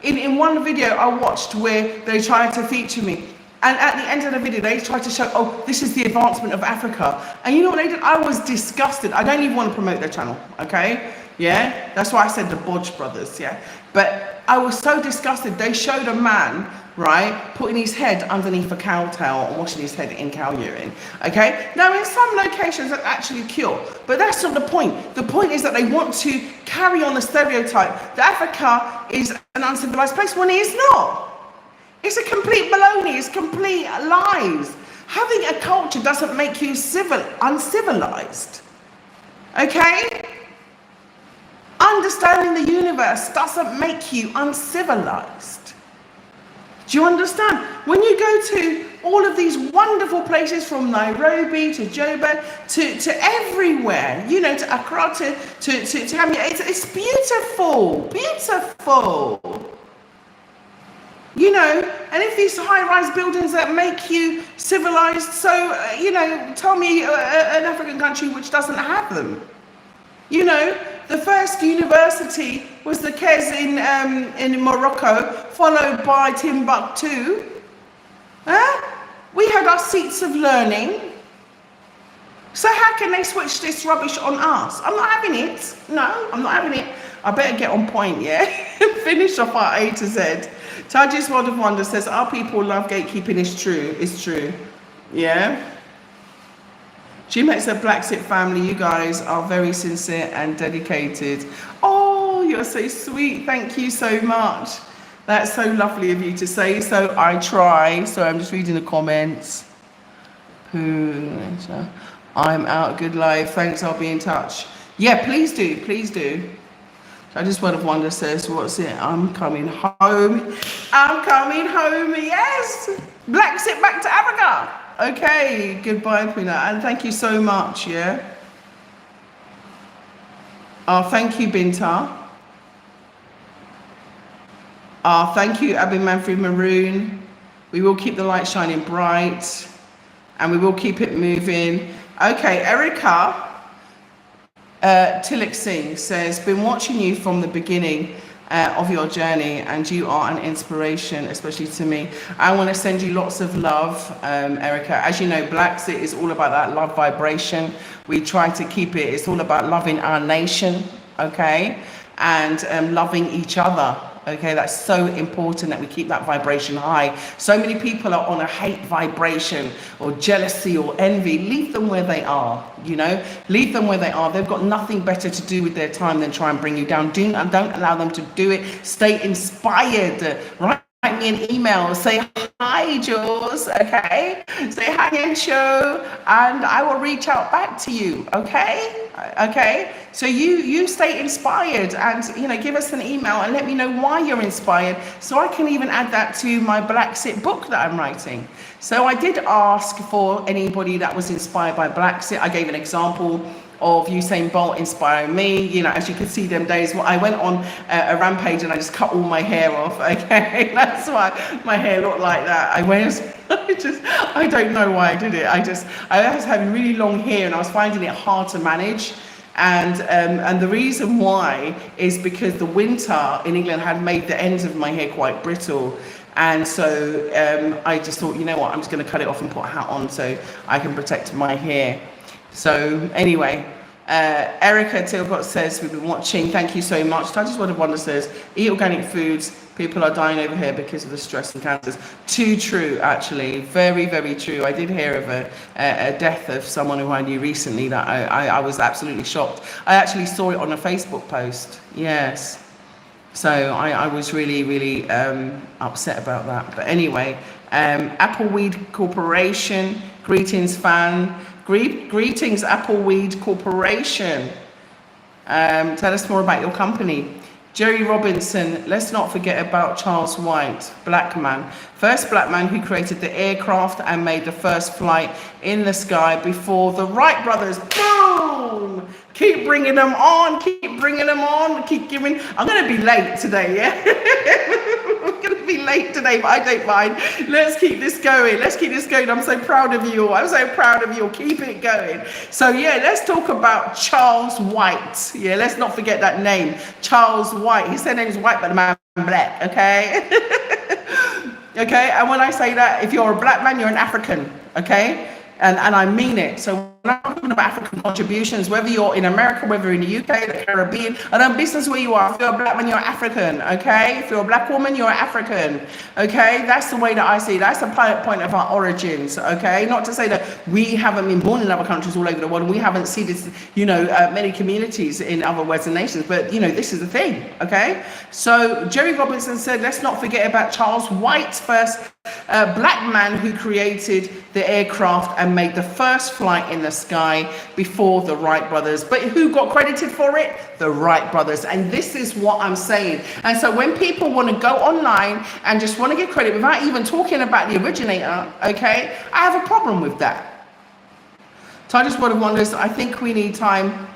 in one video I watched where they tried to feature me. And at the end of the video, they tried to show, oh, this is the advancement of Africa. And you know what they did? I was disgusted. I don't even want to promote their channel, okay? Yeah? That's why I said the Bodge brothers, yeah? But I was so disgusted. They showed a man, right, putting his head underneath a cow tail and washing his head in cow urine, okay? Now, in some locations, that actually cure. But that's not the point. The point is that they want to carry on the stereotype that Africa is an uncivilized place when it is not. It's a complete baloney. It's complete lies. Having a culture doesn't make you uncivilized. Okay? Understanding the universe doesn't make you uncivilized. Do you understand? When you go to all of these wonderful places, from Nairobi to Joburg to everywhere, to Accra to Gambia, it's beautiful, beautiful. And if these high-rise buildings that make you civilized, so, tell me an African country which doesn't have them. The first university was the Kes in Morocco, followed by Timbuktu. We had our seats of learning. So how can they switch this rubbish on us? I'm not having it. No, I'm not having it. I better get on point, yeah? Finish off our A to Z. Taji's World of Wonder says, our people love gatekeeping is true. It's true. Yeah? She makes a BlaXit family. You guys are very sincere and dedicated. Oh, you're so sweet. Thank you so much. That's so lovely of you to say so. I try. So I'm just reading the comments. I'm out. Good life. Thanks. I'll be in touch. Yeah, please do. Please do. I just Word of Wonder says, what's it? I'm coming home. I'm coming home. Yes. BlaXit back to Africa. Okay. Goodbye, Puna. And thank you so much. Yeah. Oh, thank you, Binta. Oh, thank you, Abby Manfred Maroon. We will keep the light shining bright and we will keep it moving. Okay, Erica Tillich Singh says, been watching you from the beginning of your journey and you are an inspiration, especially to me. I want to send you lots of love, Erica. As you know, BlaXit is all about that love vibration. We try to keep it, it's all about loving our nation, okay? And loving each other. Okay, that's so important that we keep that vibration high. So many people are on a hate vibration or jealousy or envy. Leave them where they are, you know, leave them where they are. They've got nothing better to do with their time than try and bring you down. Don't allow them to do it. Stay inspired. Write me an email, say hi, Jules, okay? Say hi, Hensho, and I will reach out back to you, okay? Okay, so you stay inspired and, you know, give us an email and let me know why you're inspired so I can even add that to my BlaXit book that I'm writing. So I did ask for anybody that was inspired by BlaXit. I gave an example of Usain Bolt inspiring me. You know, as you can see them days, I went on a rampage and I just cut all my hair off, okay? That's why my hair looked like that. I don't know why I did it. I was having really long hair and I was finding it hard to manage. And the reason why is because the winter in England had made the ends of my hair quite brittle. And so I just thought, you know what, I'm just gonna cut it off and put a hat on so I can protect my hair. So anyway, Erica Tilcott says, we've been watching, thank you so much. Taji's Word of Wonder says, eat organic foods, people are dying over here because of the stress and cancers. Too true, actually, very, very true. I did hear of a death of someone who I knew recently that I was absolutely shocked. I actually saw it on a Facebook post, yes. So I was really, really upset about that. But anyway, Appleweed Corporation, greetings fan. Greetings, Appleweed Corporation. Tell us more about your company. Jerry Robinson, let's not forget about Charles White, black man. First black man who created the aircraft and made the first flight in the sky before the Wright brothers. Boom! Keep bringing them on, keep bringing them on, keep giving. I'm going to be late today, yeah? I'm going to be late today, but I don't mind. Let's keep this going. Let's keep this going. I'm so proud of you all. I'm so proud of you all. Keep it going. So, yeah, let's talk about Charles White. Yeah, let's not forget that name. Charles White. His surname is White, but the man black, okay? Okay, and when I say that, if you're a black man, you're an African, okay? And I mean it. So when I'm talking about African contributions, whether you're in America, whether in the UK, the Caribbean, I don't business where you are. If you're a black man, you're African, okay? If you're a black woman, you're African, okay? That's the way that I see it. That's the point of our origins, okay? Not to say that we haven't been born in other countries all over the world and we haven't seen this, you know, many communities in other Western nations, but, you know, this is the thing, okay? So Jerry Robinson said, let's not forget about Charles White, first black man who created the aircraft and made the first flight in the sky before the Wright brothers. But who got credited for it? The Wright brothers. And this is what I'm saying. And so when people want to go online and just want to get credit without even talking about the originator, okay, I have a problem with that. Taji's Word of Wonders, I think we need time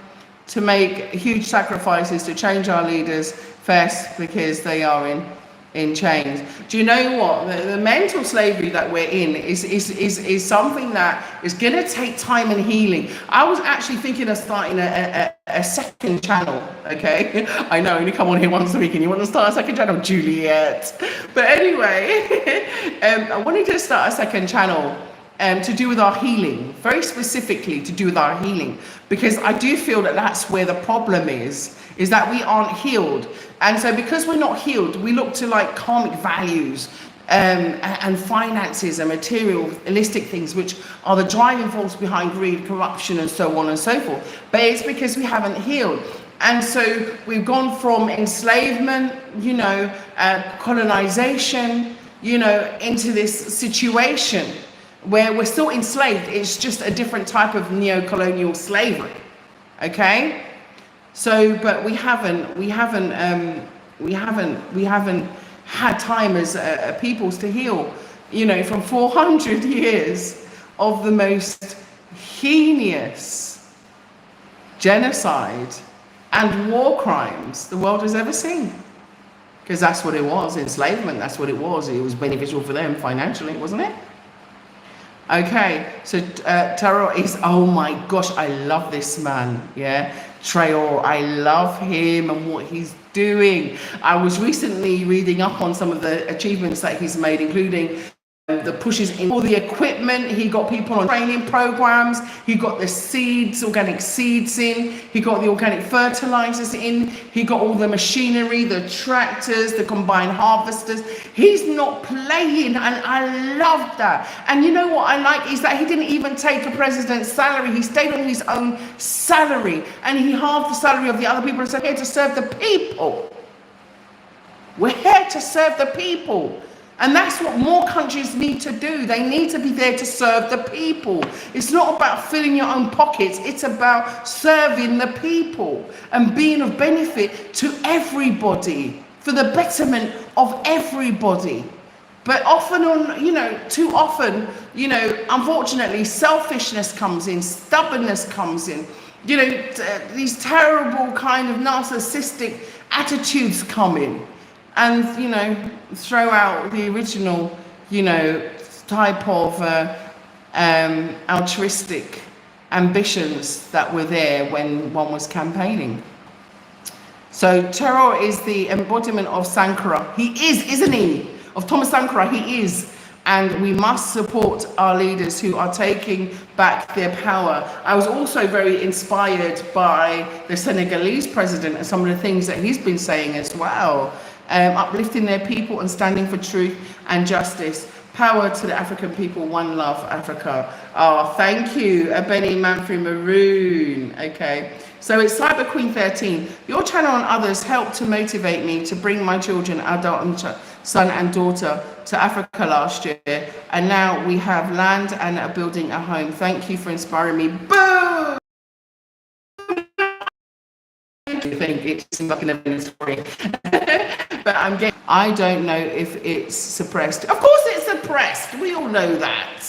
to make huge sacrifices to change our leaders first because they are in chains. Do you know what? The mental slavery that we're in is something that is going to take time and healing. I was actually thinking of starting a second channel, okay? I know, I only come on here once a week and you want to start a second channel, Juliet. But anyway, I wanted to start a second channel to do with our healing, very specifically to do with our healing, because I do feel that that's where the problem is that we aren't healed. And so because we're not healed, we look to like karmic values and finances and materialistic things, which are the driving force behind greed, corruption, and so on and so forth. But it's because we haven't healed. And so we've gone from enslavement, colonization, into this situation where we're still enslaved. It's just a different type of neo-colonial slavery. Okay? So, but we haven't had time as peoples to heal, from 400 years of the most heinous genocide and war crimes the world has ever seen. Because that's what it was, enslavement, that's what it was. It was beneficial for them financially, wasn't it? Okay, so Terror is, oh my gosh, I love this man, yeah? Traor, I love him and what he's doing. I was recently reading up on some of the achievements that he's made, including the pushes in all the equipment. He got people on training programs. He got the seeds, organic seeds in. He got the organic fertilizers in. He got all the machinery, the tractors, the combined harvesters. He's not playing, and I love that. And you know what I like is that he didn't even take a president's salary. He stayed on his own salary, and he halved the salary of the other people and said, "We're here to serve the people. We're here to serve the people." And that's what more countries need to do. They need to be there to serve the people. It's not about filling your own pockets. It's about serving the people and being of benefit to everybody for the betterment of everybody. But often too often, unfortunately, selfishness comes in, stubbornness comes in, these terrible kind of narcissistic attitudes come in. And, throw out the original, type of altruistic ambitions that were there when one was campaigning. So Terror is the embodiment of Sankara. He is, isn't he? Of Thomas Sankara, he is. And we must support our leaders who are taking back their power. I was also very inspired by the Senegalese president and some of the things that he's been saying as well. Uplifting their people and standing for truth and justice. Power to the African people. One love, Africa. Oh, thank you, Benny Manfrey Maroon. Okay, so it's Cyber Queen 13. Your channel and others helped to motivate me to bring my children, adult and son and daughter, to Africa last year, and now we have land and are building a home. Thank you for inspiring me. Boom! I think it seems like an event story. But I don't know if it's suppressed. Of course it's suppressed. We all know that.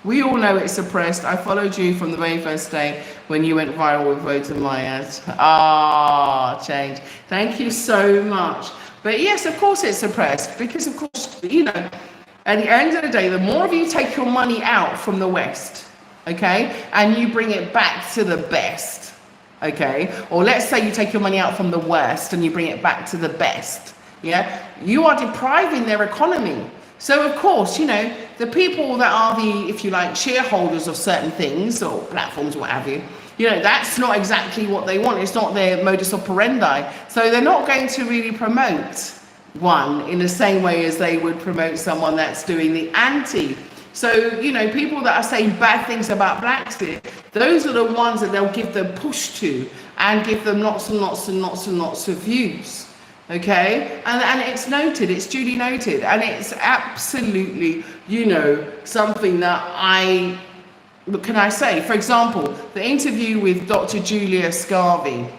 We all know it's suppressed. I followed you from the very first day when you went viral with Vote of my ads. Change. Thank you so much. But yes, of course it's suppressed. Because of course, at the end of the day, the more of you take your money out from the West, okay, and you bring it back to the best, okay, or let's say you take your money out from the worst and you bring it back to the best, yeah, you are depriving their economy. So of course, the people that are the, if you like, shareholders of certain things or platforms, what have you, that's not exactly what they want. It's not their modus operandi. So they're not going to really promote one in the same way as they would promote someone that's doing the anti. So, people that are saying bad things about BlaXit, those are the ones that they'll give the push to and give them lots and lots and lots and lots of views. Okay, and it's noted, it's duly noted, and it's absolutely, something that what can I say? For example, the interview with Dr. Julia Scarvey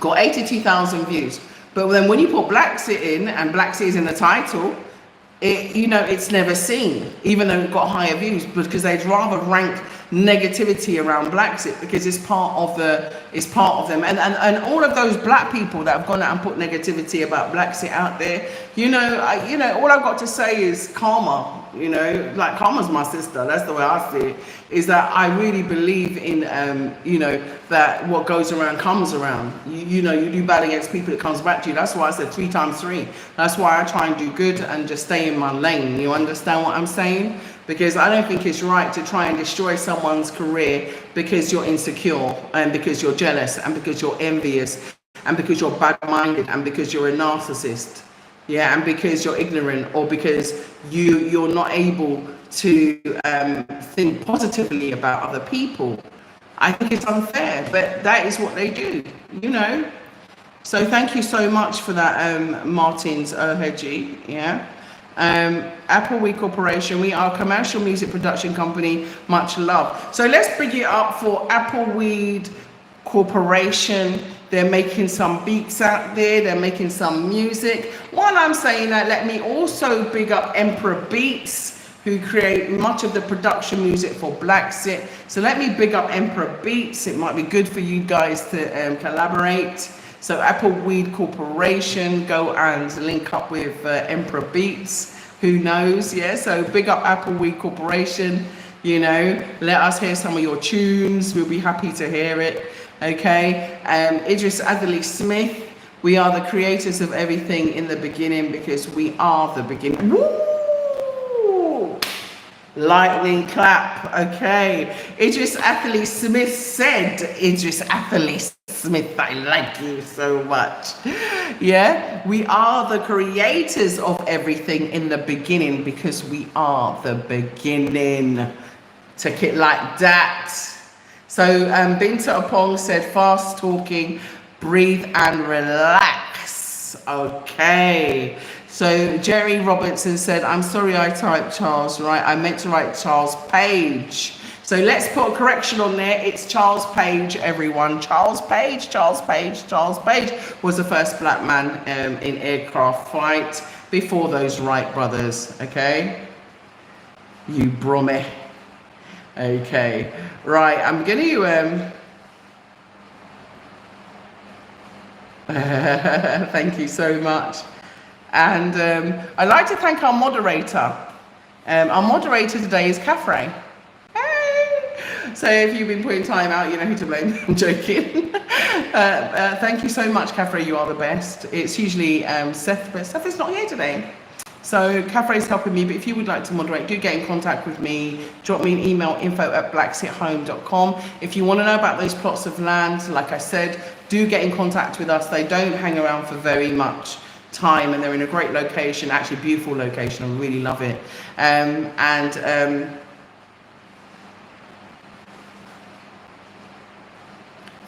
got 82,000 views, but then when you put BlaXit in, and BlaXit is in the title, it's never seen, even though it got higher views, because they'd rather rank negativity around BlaXit because it's part of them, and all of those black people that have gone out and put negativity about BlaXit out there, all I've got to say is karma. you know, like Karma's my sister. That's the way I see it. Is that I really believe in, you know, that what goes around comes around. You know, you do bad against people, it comes back to you. That's why I said 3 times 3. That's why I try and do good and just stay in my lane. You understand what I'm saying? Because I don't think it's right to try and destroy someone's career because you're insecure and because you're jealous and because you're envious and because you're bad-minded and because you're a narcissist. Yeah, and because you're ignorant or because you're not able to think positively about other people. I think it's unfair, but that is what they do, you know. So thank you so much for that, Martins Oheji. Yeah. Appleweed Corporation, we are a commercial music production company. Much love. So let's bring it up for Appleweed Corporation. They're making some beats out there. They're making some music. While I'm saying that, let me also big up Emperor Beats, who create much of the production music for BlaXit. So let me big up Emperor Beats. It might be good for you guys to collaborate. So Appleweed Corporation, go and link up with Emperor Beats. Who knows? Yeah. So big up Appleweed Corporation. You know, let us hear some of your tunes. We'll be happy to hear it. Okay, Idris Adderley Smith, we are the creators of everything in the beginning because we are the beginning. Woo! Lightning clap. Okay, Idris Adderley Smith said, Idris Adderley Smith, I like you so much. Yeah, we are the creators of everything in the beginning because we are the beginning. Take it like that. So Binta Apong said, fast talking, breathe and relax. Okay. So Jerry Robertson said, I'm sorry I typed Charles, right? I meant to write Charles Page. So let's put a correction on there. It's Charles Page, everyone. Charles Page, Charles Page, Charles Page was the first black man in aircraft flight before those Wright brothers, okay? You brummie. Okay, right, I'm going to, thank you so much. And I'd like to thank our moderator. Our moderator today is Caffrey. Hey! So if you've been putting time out, you know who to blame. I'm joking. Thank you so much, Caffrey, you are the best. It's usually Seth, but Seth is not here today. So Caffrey is helping me, but if you would like to moderate, do get in contact with me. Drop me an email, info@blaxithome.com. If you want to know about those plots of land, like I said, do get in contact with us. They don't hang around for very much time and they're in a great location, actually beautiful location. I really love it.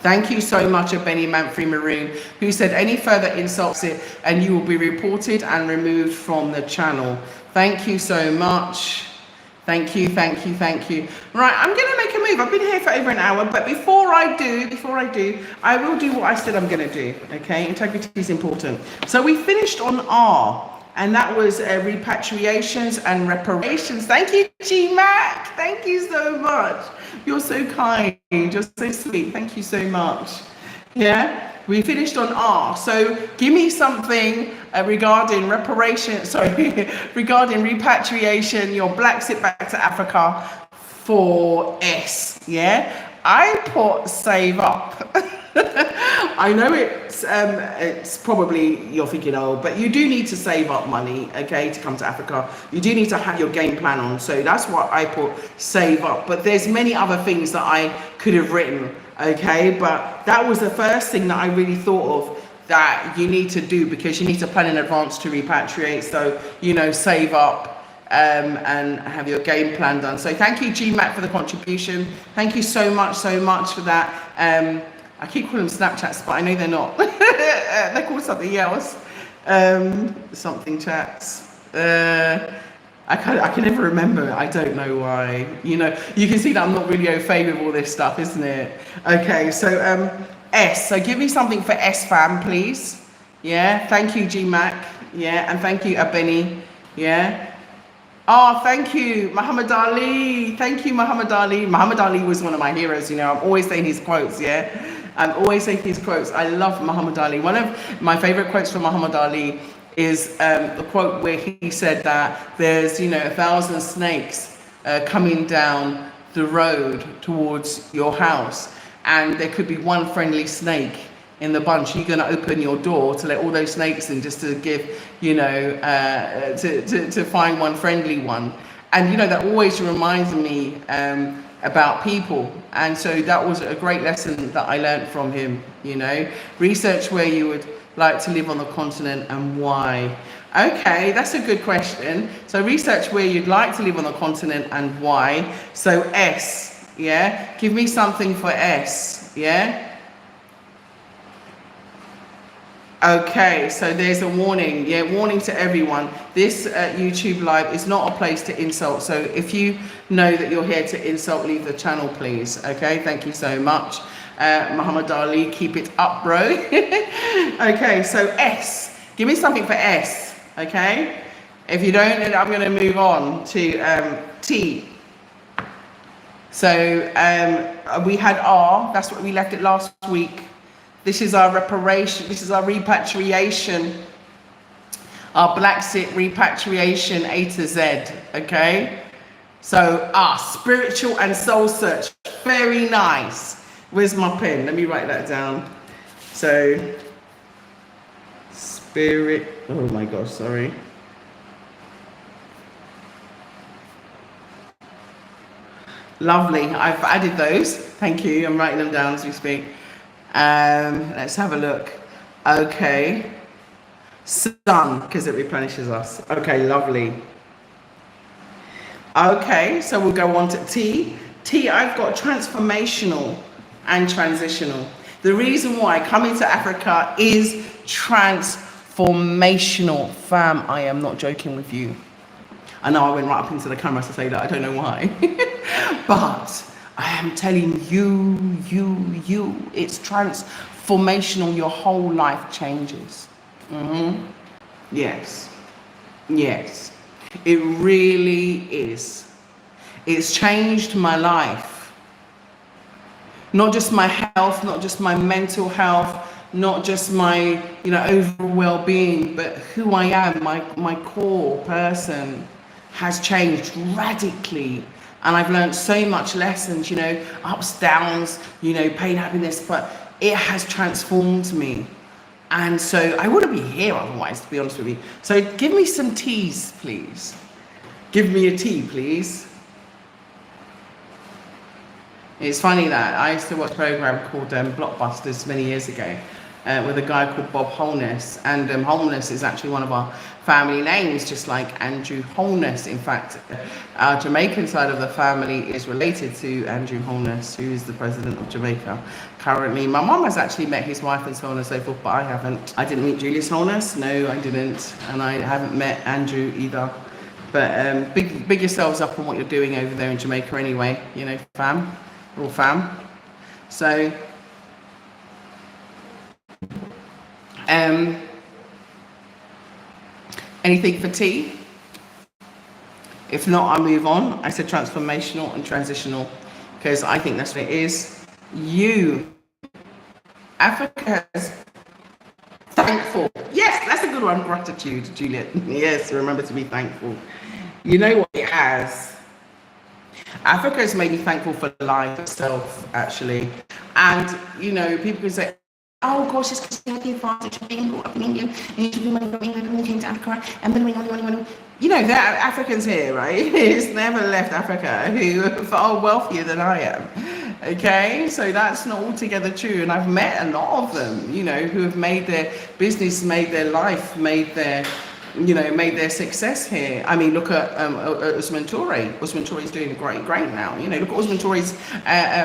Thank you so much, Benny Manfrey Maroon, who said any further insults and you will be reported and removed from the channel. Thank you so much. Thank you, thank you, thank you. Right, I'm going to make a move. I've been here for over an hour, but before I do, I will do what I said I'm going to do. Okay, integrity is important. So we finished on R. And that was repatriations and reparations. Thank you, G-Mac. Thank you so much. You're so kind. You're so sweet. Thank you so much. Yeah, we finished on R. So give me something regarding reparations, regarding repatriation, your BlaXit back to Africa for S. Yeah, I put save up. I know it's probably you're thinking, oh, but you do need to save up money, okay, to come to Africa. You do need to have your game plan on. So that's what I put save up. But there's many other things that I could have written, okay, but that was the first thing that I really thought of that you need to do because you need to plan in advance to repatriate. So, you know, save up and have your game plan done. So thank you, GMAT, for the contribution. Thank you so much for that. I keep calling them Snapchats, but I know they're not. They're called something else. Something chats. I can never remember. I don't know why. You know, you can see that I'm not really au fait with all this stuff, isn't it? Okay, so S. So give me something for S fam, please. Yeah, thank you, GMAC. Yeah, and thank you, Abeni. Yeah. Oh, thank you, Muhammad Ali. Thank you, Muhammad Ali. Muhammad Ali was one of my heroes, you know. I'm always saying his quotes, yeah. I'm always saying his quotes. I love Muhammad Ali. One of my favorite quotes from Muhammad Ali is the quote where he said that there's, 1,000 snakes coming down the road towards your house, and there could be one friendly snake in the bunch. You're going to open your door to let all those snakes in, just to give, to find one friendly one. And that always reminds me about people. And so that was a great lesson that I learned from him. Research where you would like to live on the continent and why. Okay, that's a good question. So research where you'd like to live on the continent and why. So S, yeah, give me something for S, yeah. Okay, so there's a warning. Yeah, warning to everyone. This YouTube live is not a place to insult. So if you know that you're here to insult, leave the channel, please. Okay, thank you so much. Muhammad Ali, keep it up, bro. Okay, so S. Give me something for S, okay? If you don't, then I'm going to move on to T. So we had R. That's what we left it last week. This is our reparation, this is our repatriation, our BlaXit repatriation A to Z, okay? So, spiritual and soul search, very nice. Where's my pen? Let me write that down. So, spirit, oh my gosh, sorry. Lovely, I've added those, thank you, I'm writing them down as we speak. Let's have a look. Okay, sun, because it replenishes us. Okay, lovely. Okay, so we'll go on to T. T, I've got transformational and transitional. The reason why coming to Africa is transformational, fam. I am not joking with you. I know I went right up into the camera to say that. I don't know why, but I am telling you, it's transformational. Your whole life changes. Yes, yes, it really is. It's changed my life. Not just my health, not just my mental health, not just my, overall well-being, but who I am, my core person has changed radically. And I've learned so much lessons, ups, downs, pain, happiness, but it has transformed me. And so I wouldn't be here otherwise, to be honest with you. So give me some T's, please. Give me a T, please. It's funny that I used to watch a program called Blockbusters many years ago with a guy called Bob Holness. And Holness is actually one of our family names, just like Andrew Holness. In fact, our Jamaican side of the family is related to Andrew Holness, who is the president of Jamaica currently. My mum has actually met his wife and so on and so forth, but I haven't. I didn't meet Julius Holness. No, I didn't. And I haven't met Andrew either. But big yourselves up on what you're doing over there in Jamaica anyway, fam. We're all fam. So, anything for T? If not, I'll move on. I said transformational and transitional because I think that's what it is. Africa's thankful. Yes, that's a good one. Gratitude, Juliet. Yes, remember to be thankful. You know what it has? Africa has made me thankful for life itself, actually. And, people can say, oh gosh, it's because you're father to being brought up in England, and you should be money from England and came to Africa, and then there are Africans here, right? It's never left Africa who are far wealthier than I am. Okay, so that's not altogether true. And I've met a lot of them, who have made their business, made their life, made their success here. I mean, look at Usman Toure. Usman Toure is doing great now. Look at Usman Toure's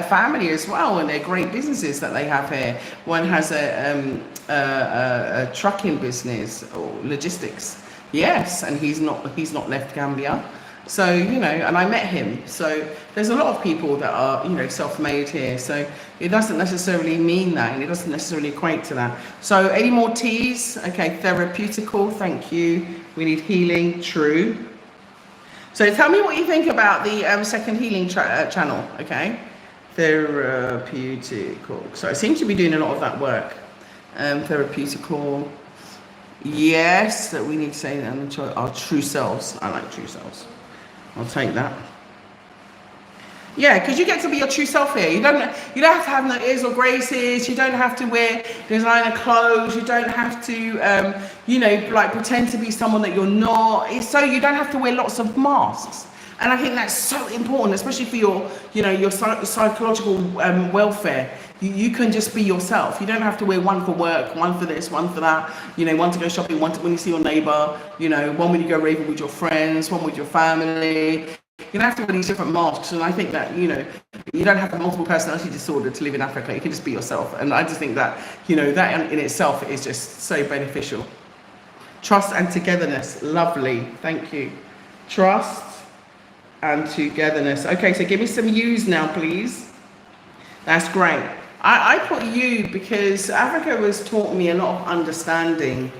family as well, and their great businesses that they have here. One has a trucking business or logistics. Yes, and he's not left Gambia. So, and I met him. So there's a lot of people that are, self-made here. So it doesn't necessarily mean that, and it doesn't necessarily equate to that. So any more T's? Okay, therapeutical, thank you. We need healing, true. So tell me what you think about the second healing channel, okay? Therapeutical. So I seem to be doing a lot of that work. Therapeutical. Yes, that we need to say that our true selves. I like true selves. I'll take that. Yeah, because you get to be your true self here. You don't have to have no airs or graces. You don't have to wear designer clothes. You don't have to like pretend to be someone that you're not. So you don't have to wear lots of masks. And I think that's so important, especially for your psychological welfare. You can just be yourself. You don't have to wear one for work, one for this, one for that. One to go shopping, one to when you see your neighbor. One when you go raving with your friends, one with your family. You don't have to wear these different masks, and I think that you don't have a multiple personality disorder to live in Africa. You can just be yourself, and I just think that that in itself is just so beneficial. Trust and togetherness, lovely, thank you. Trust and togetherness. Okay, so give me some U's now, please. That's great. I put U because Africa has taught me a lot of understanding.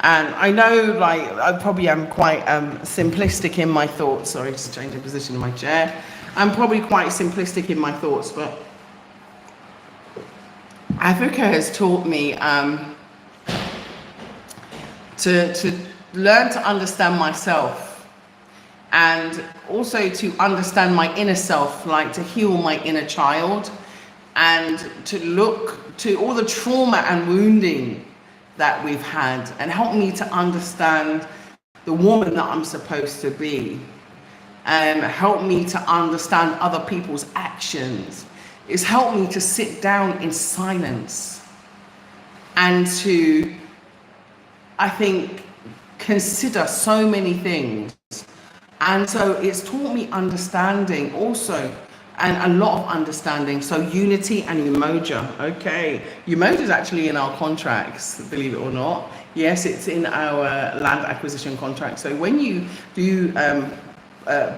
And I know, I probably am quite simplistic in my thoughts. Sorry, just changing position in my chair. I'm probably quite simplistic in my thoughts, but Africa has taught me to learn to understand myself, and also to understand my inner self, like to heal my inner child, and to look to all the trauma and wounding that we've had, and help me to understand the woman that I'm supposed to be, and help me to understand other people's actions. It's helped me to sit down in silence and to, I think, consider so many things. And so it's taught me understanding also, and a lot of understanding. So unity and umoja. Okay, umoja is actually in our contracts, believe it or not. Yes, it's in our land acquisition contract. So when you do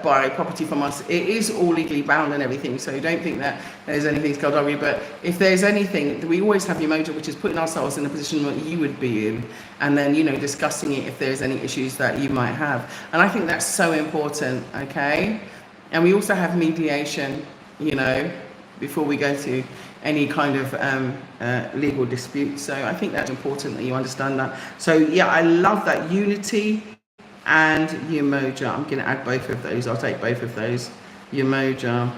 buy property from us, it is all legally bound and everything. So don't think that there's anything skullduggery. But if there's anything, we always have umoja, which is putting ourselves in a position that you would be in, and then discussing it if there's any issues that you might have. And I think that's so important. Okay. And we also have mediation, before we go to any kind of legal dispute. So I think that's important that you understand that. So yeah, I love that unity and umoja. I'm going to add both of those. I'll take both of those. Umoja.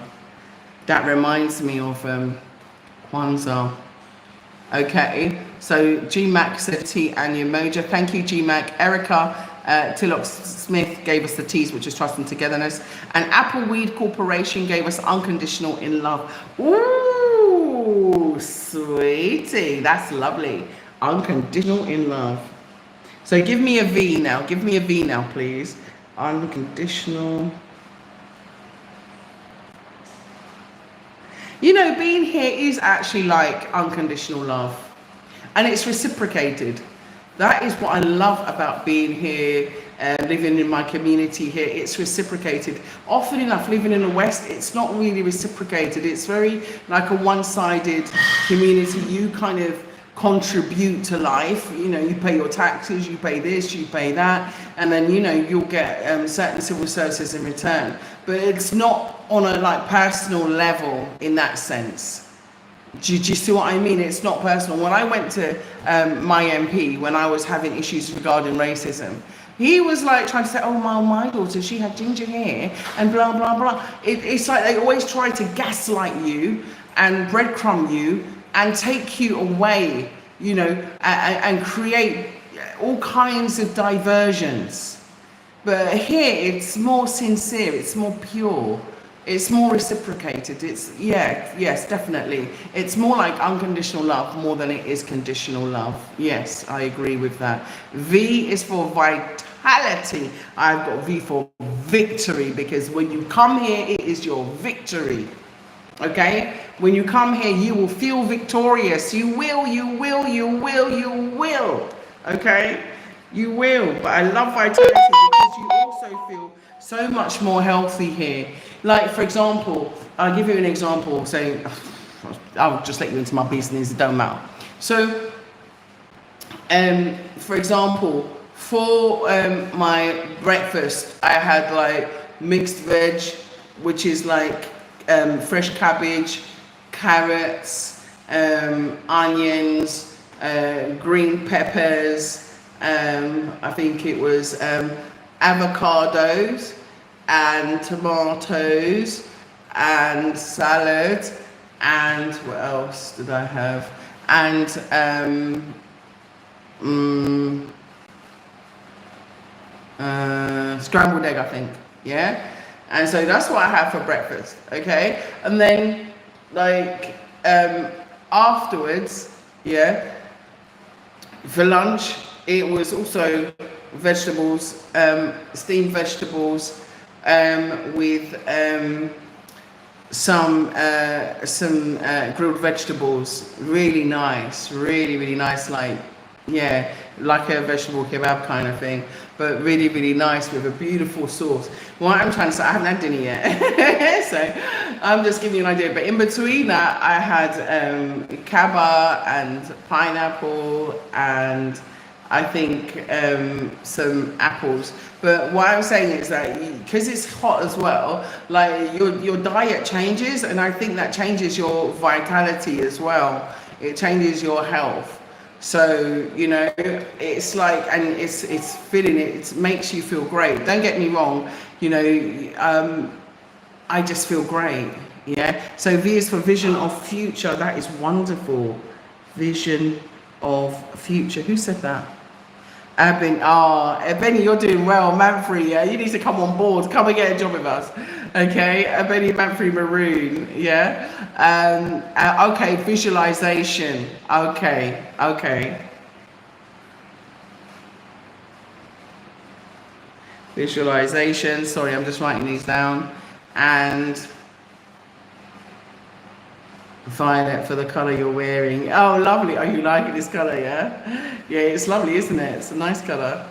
That reminds me of Kwanzaa. Okay, so GMAC said tea and umoja. Thank you, GMAC. Erica Tillock Smith gave us the T's, which is trust and togetherness. And Appleweed Corporation gave us unconditional in love. Ooh, sweetie. That's lovely. Unconditional in love. So give me a V now. Give me a V now, please. Unconditional. Being here is actually like unconditional love. And it's reciprocated. That is what I love about being here, living in my community here. It's reciprocated. Often enough, living in the West, it's not really reciprocated. It's very like a one-sided community. You kind of contribute to life. You pay your taxes, you pay this, you pay that, and then you'll get certain civil services in return. But it's not on a personal level in that sense. Do you see what I mean? It's not personal. When I went to my MP, when I was having issues regarding racism, he was trying to say, oh, my daughter, she had ginger hair and blah, blah, blah. It's like they always try to gaslight you and breadcrumb you and take you away, and create all kinds of diversions. But here, it's more sincere, it's more pure. It's more reciprocated. Yes, definitely. It's more like unconditional love more than it is conditional love. Yes, I agree with that. V is for vitality. I've got V for victory, because when you come here, it is your victory. Okay? When you come here, you will feel victorious. You will. Okay? You will. But I love vitality because you also feel so much more healthy here. Like, for example, I'll give you an example. So I'll just let you into my business. It don't matter. So, for example, for my breakfast, I had mixed veg, which is fresh cabbage, carrots, onions, green peppers, I think it was avocados and tomatoes and salad, and what else did I have? And scrambled egg, I think. Yeah, and so that's what I have for breakfast. Okay, and then like afterwards, yeah, for lunch it was also vegetables, steamed vegetables, with some grilled vegetables. Really nice, really nice. Like, yeah, like a vegetable kebab kind of thing, but really nice with a beautiful sauce. What I'm trying to say, I haven't had dinner yet, so I'm just giving you an idea. But in between that, I had kaba and pineapple and I think some apples. But what I'm saying is that because it's hot as well, like your diet changes, and I think that changes your vitality as well. It changes your health. So, you know, it's like, and it's filling it makes you feel great. Don't get me wrong, you know, I just feel great. Yeah. So V is for vision of future. That is wonderful. Vision of future. Who said that? Benny, Benny, you're doing well. Manfrey, yeah, you need to come on board. Come and get a job with us, okay? Benny, Manfrey, Maroon, yeah. Okay, visualization. Okay. Visualization. Sorry, I'm just writing these down. And violet for the color you're wearing. Oh, lovely. Are you liking this color? Yeah, yeah, it's lovely, isn't it? It's a nice color.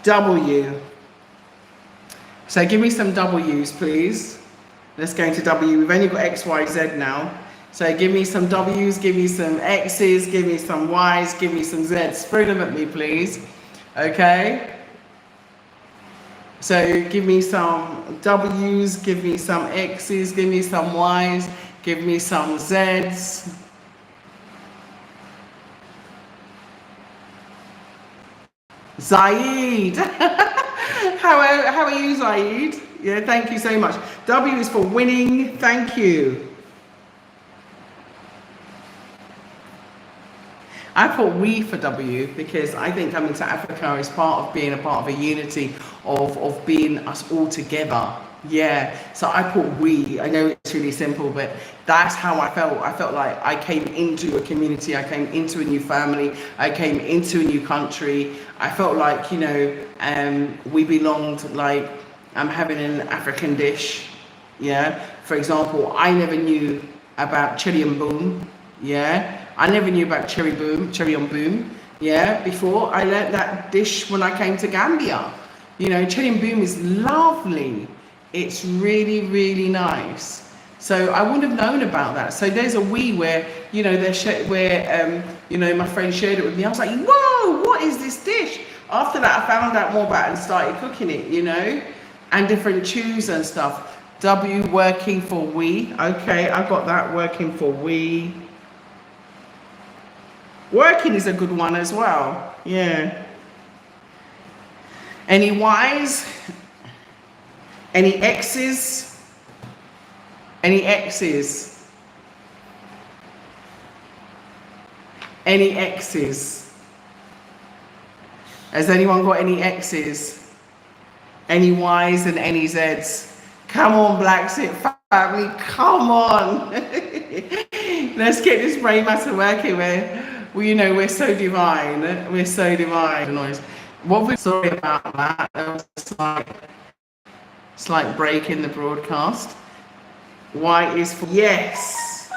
W. So give me some W's, please. Let's go into W. We've only got X, Y, Z now. So give me some W's, give me some X's, give me some Y's, give me some Z's. Throw them at me, please. Okay. So give me some W's, give me some X's, give me some Y's, give me some Z's. Zaid. How are you, Zaid? Yeah, thank you so much. W is for winning. Thank you. I put we for W because I think coming to Africa is part of being a part of a unity of being us all together. Yeah, so I put we. I know it's really simple, but that's how I felt. I felt like I came into a community, I came into a new family, I came into a new country. I felt like, you know, we belonged. Like, I'm having an African dish. Yeah, for example, I never knew about chili and boom. Yeah, I never knew about cherry on boom. Yeah, before I learned that dish when I came to Gambia. You know, cherry and boom is lovely. It's really nice. So I wouldn't have known about that. So there's a we where, you know, you know, my friend shared it with me. I was like, whoa, what is this dish? After that, I found out more about it and started cooking it, you know, and different chews and stuff. W, working for we. Okay, I got that, working for we. Working is a good one as well. Yeah. Any Y's? Any X's? Any X's? Any X's? Has anyone got any X's? Any Y's and any Z's? Come on, BlaXit family, come on. Let's get this brain matter working. You know, we're so divine. We're so divine. What we're sorry about that. There was a slight break in the broadcast. Y is for yes.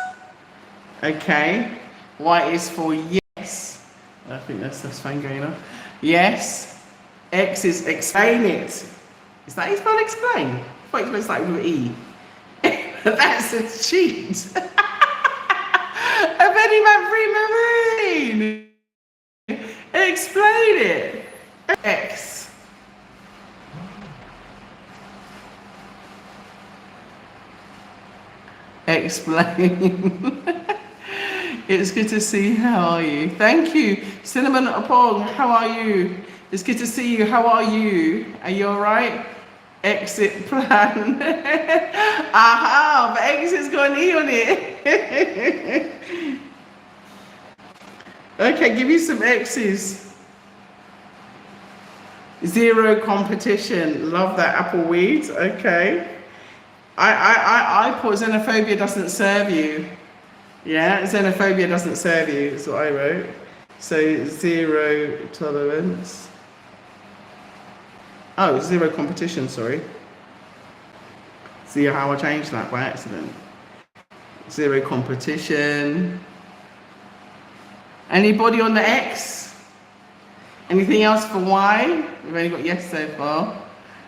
Okay. Y is for yes. I think that's fine going on. Yes. X is explain it. Is that how you spell explain? I thought you spelled like with an E. That's a cheat. A very Marine. Explain it. X. X explain. It's good to see you. How are you? Thank you. Cinnamon Pong, how are you? It's good to see you. How are you? Are you all right? Exit plan. Aha, but exit's got an E on it. Okay, give you some X's. Zero competition. Love that apple weed. Okay. I put xenophobia doesn't serve you. Yeah, xenophobia doesn't serve you, is what I wrote. So zero tolerance. Oh, zero competition, sorry. See how I changed that by accident. Zero competition. Anybody on the X? Anything else for Y? We've only got yes so far.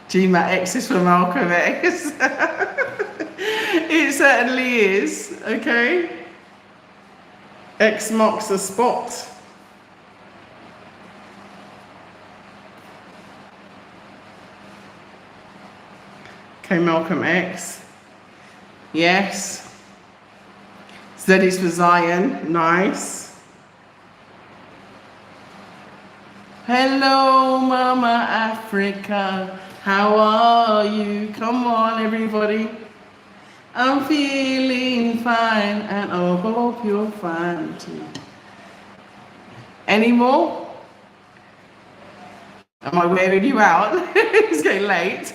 GMAT X is for Malcolm X. It certainly is, okay? X marks the spot. Okay, Malcolm X. Yes. Z is for Zion. Nice. Hello, Mama Africa. How are you? Come on, everybody. I'm feeling fine, and I hope you're fine too. Any more? Am I wearing you out? It's getting late.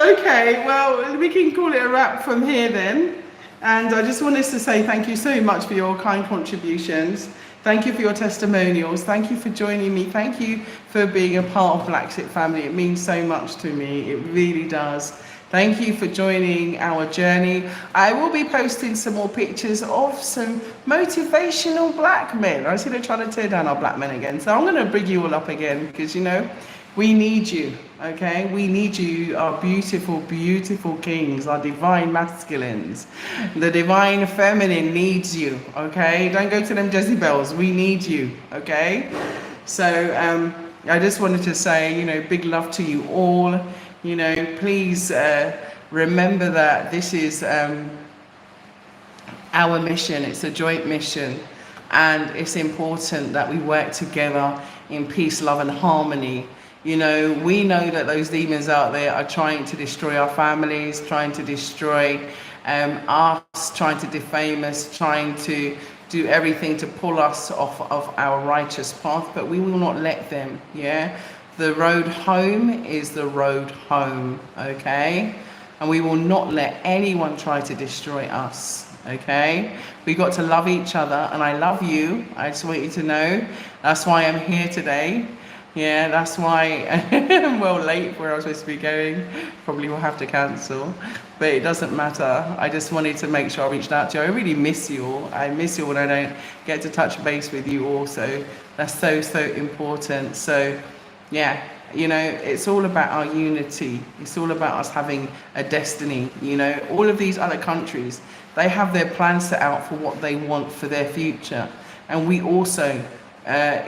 Okay, well, we can call it a wrap from here then. And I just wanted to say thank you so much for your kind contributions. Thank you for your testimonials. Thank you for joining me. Thank you for being a part of BlaXit family. It means so much to me. It really does. Thank you for joining our journey. I will be posting some more pictures of some motivational black men. I see they're trying to tear down our black men again. So I'm going to bring you all up again because, you know, we need you, okay? We need you, our beautiful, beautiful kings, our divine masculines. The divine feminine needs you, okay? Don't go to them Jezebels. We need you, okay? So I just wanted to say, you know, big love to you all. You know, please remember that this is our mission. It's a joint mission. And it's important that we work together in peace, love, and harmony. You know, we know that those demons out there are trying to destroy our families, trying to destroy us, trying to defame us, trying to do everything to pull us off of our righteous path, but we will not let them, yeah? The road home is the road home, okay? And we will not let anyone try to destroy us, okay? We got to love each other, and I love you. I just want you to know. That's why I'm here today. Yeah, that's why I'm well late where I was supposed to be going. Probably will have to cancel, but it doesn't matter. I just wanted to make sure I reached out to you. I really miss you all. I miss you when I don't get to touch base with you all. So that's so, so important. So yeah, you know, it's all about our unity. It's all about us having a destiny. You know, all of these other countries, they have their plans set out for what they want for their future. And we also,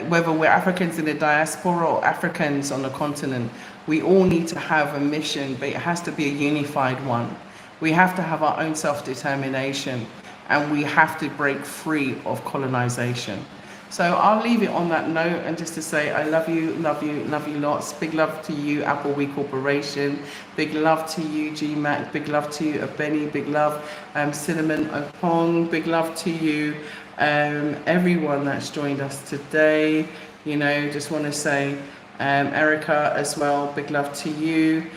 whether we're Africans in the diaspora or Africans on the continent, we all need to have a mission, but it has to be a unified one. We have to have our own self-determination, and we have to break free of colonization. So I'll leave it on that note, and just to say I love you, love you, love you lots. Big love to you, Applewee Corporation. Big love to you, GMAC. Big love to you, Benny. Big love, Cinnamon Opong. Big love to you, everyone that's joined us today. You know, just want to say, Erica as well, big love to you.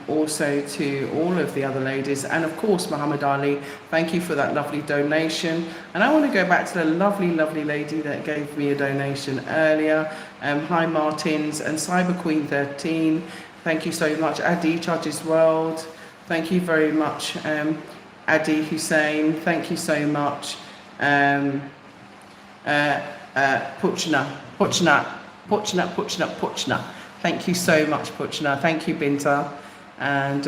Also to all of the other ladies, and of course Muhammad Ali, thank you for that lovely donation. And I want to go back to the lovely lady that gave me a donation earlier. Hi Martins and Cyber Queen 13, thank you so much. Adi Charges World, thank you very much. Adi Hussein, thank you so much. Puchna, thank you so much, Puchna. Thank you, Binta. And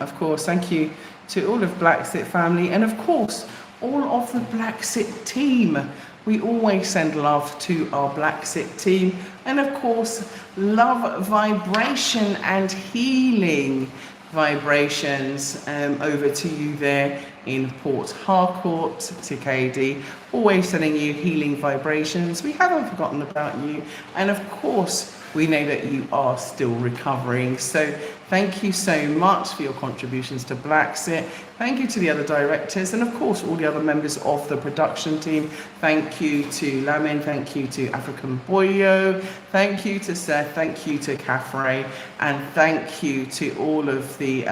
of course, thank you to all of BlaXit family, and of course, all of the BlaXit team. We always send love to our BlaXit team. And of course, love, vibration, and healing. vibrations over to you there in Port Harcourt, TKD. Always sending you healing vibrations. We haven't forgotten about you. And of course, we know that you are still recovering. So thank you so much for your contributions to BlaXit. Thank you to the other directors and of course all the other members of the production team. Thank you to Lamin, thank you to African Boyo, thank you to Seth, thank you to Caffrey, and thank you to all of the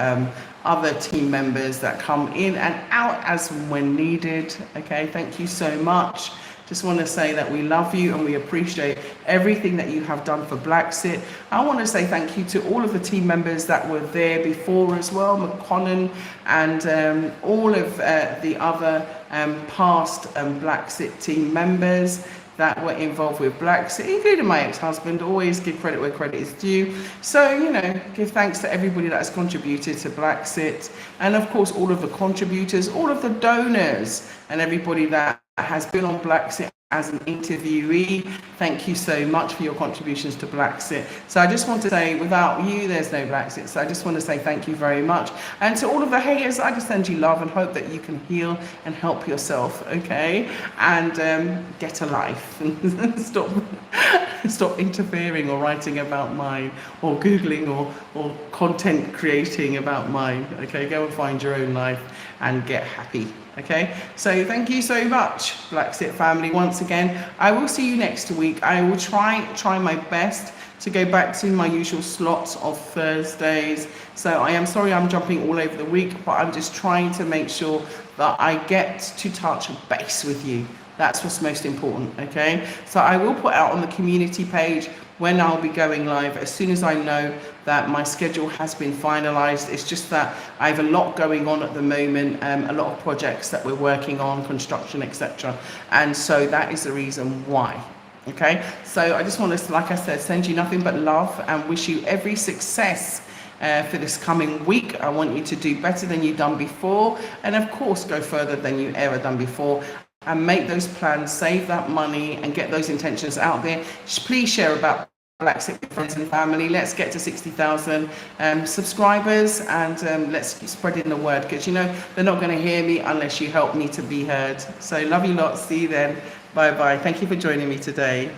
other team members that come in and out as and when needed. Okay, thank you so much. Just want to say that we love you and we appreciate everything that you have done for BlaXit. I want to say thank you to all of the team members that were there before as well, McConnon and all of the other past BlaXit team members that were involved with BlaXit, including my ex-husband. Always give credit where credit is due. So, you know, give thanks to everybody that has contributed to BlaXit, and of course all of the contributors, all of the donors, and everybody that has been on BlaXit as an interviewee. Thank you so much for your contributions to BlaXit. So I just want to say, without you, there's no BlaXit. So I just want to say thank you very much. And to all of the haters, I just send you love and hope that you can heal and help yourself, okay? And get a life. Stop interfering or writing about mine or Googling or content creating about mine, okay? Go and find your own life and get happy. Okay, so thank you so much, BlaXit family. Once again, I will see you next week. I will try my best to go back to my usual slots of Thursdays. So I am sorry I'm jumping all over the week, but I'm just trying to make sure that I get to touch base with you. That's what's most important, okay? So I will put out on the community page when I'll be going live as soon as I know that my schedule has been finalized. It's just that I have a lot going on at the moment, a lot of projects that we're working on, construction, etc. And so that is the reason why. Okay, so I just want to, like I said, send you nothing but love and wish you every success for this coming week. I want you to do better than you've done before, and of course go further than you ever done before, and make those plans, save that money and get those intentions out there. Please share about BlaXit with friends and family. Let's get to 60,000 subscribers, and let's keep spreading the word, because you know they're not going to hear me unless you help me to be heard. So love you lots. See you then. Bye bye. Thank you for joining me today.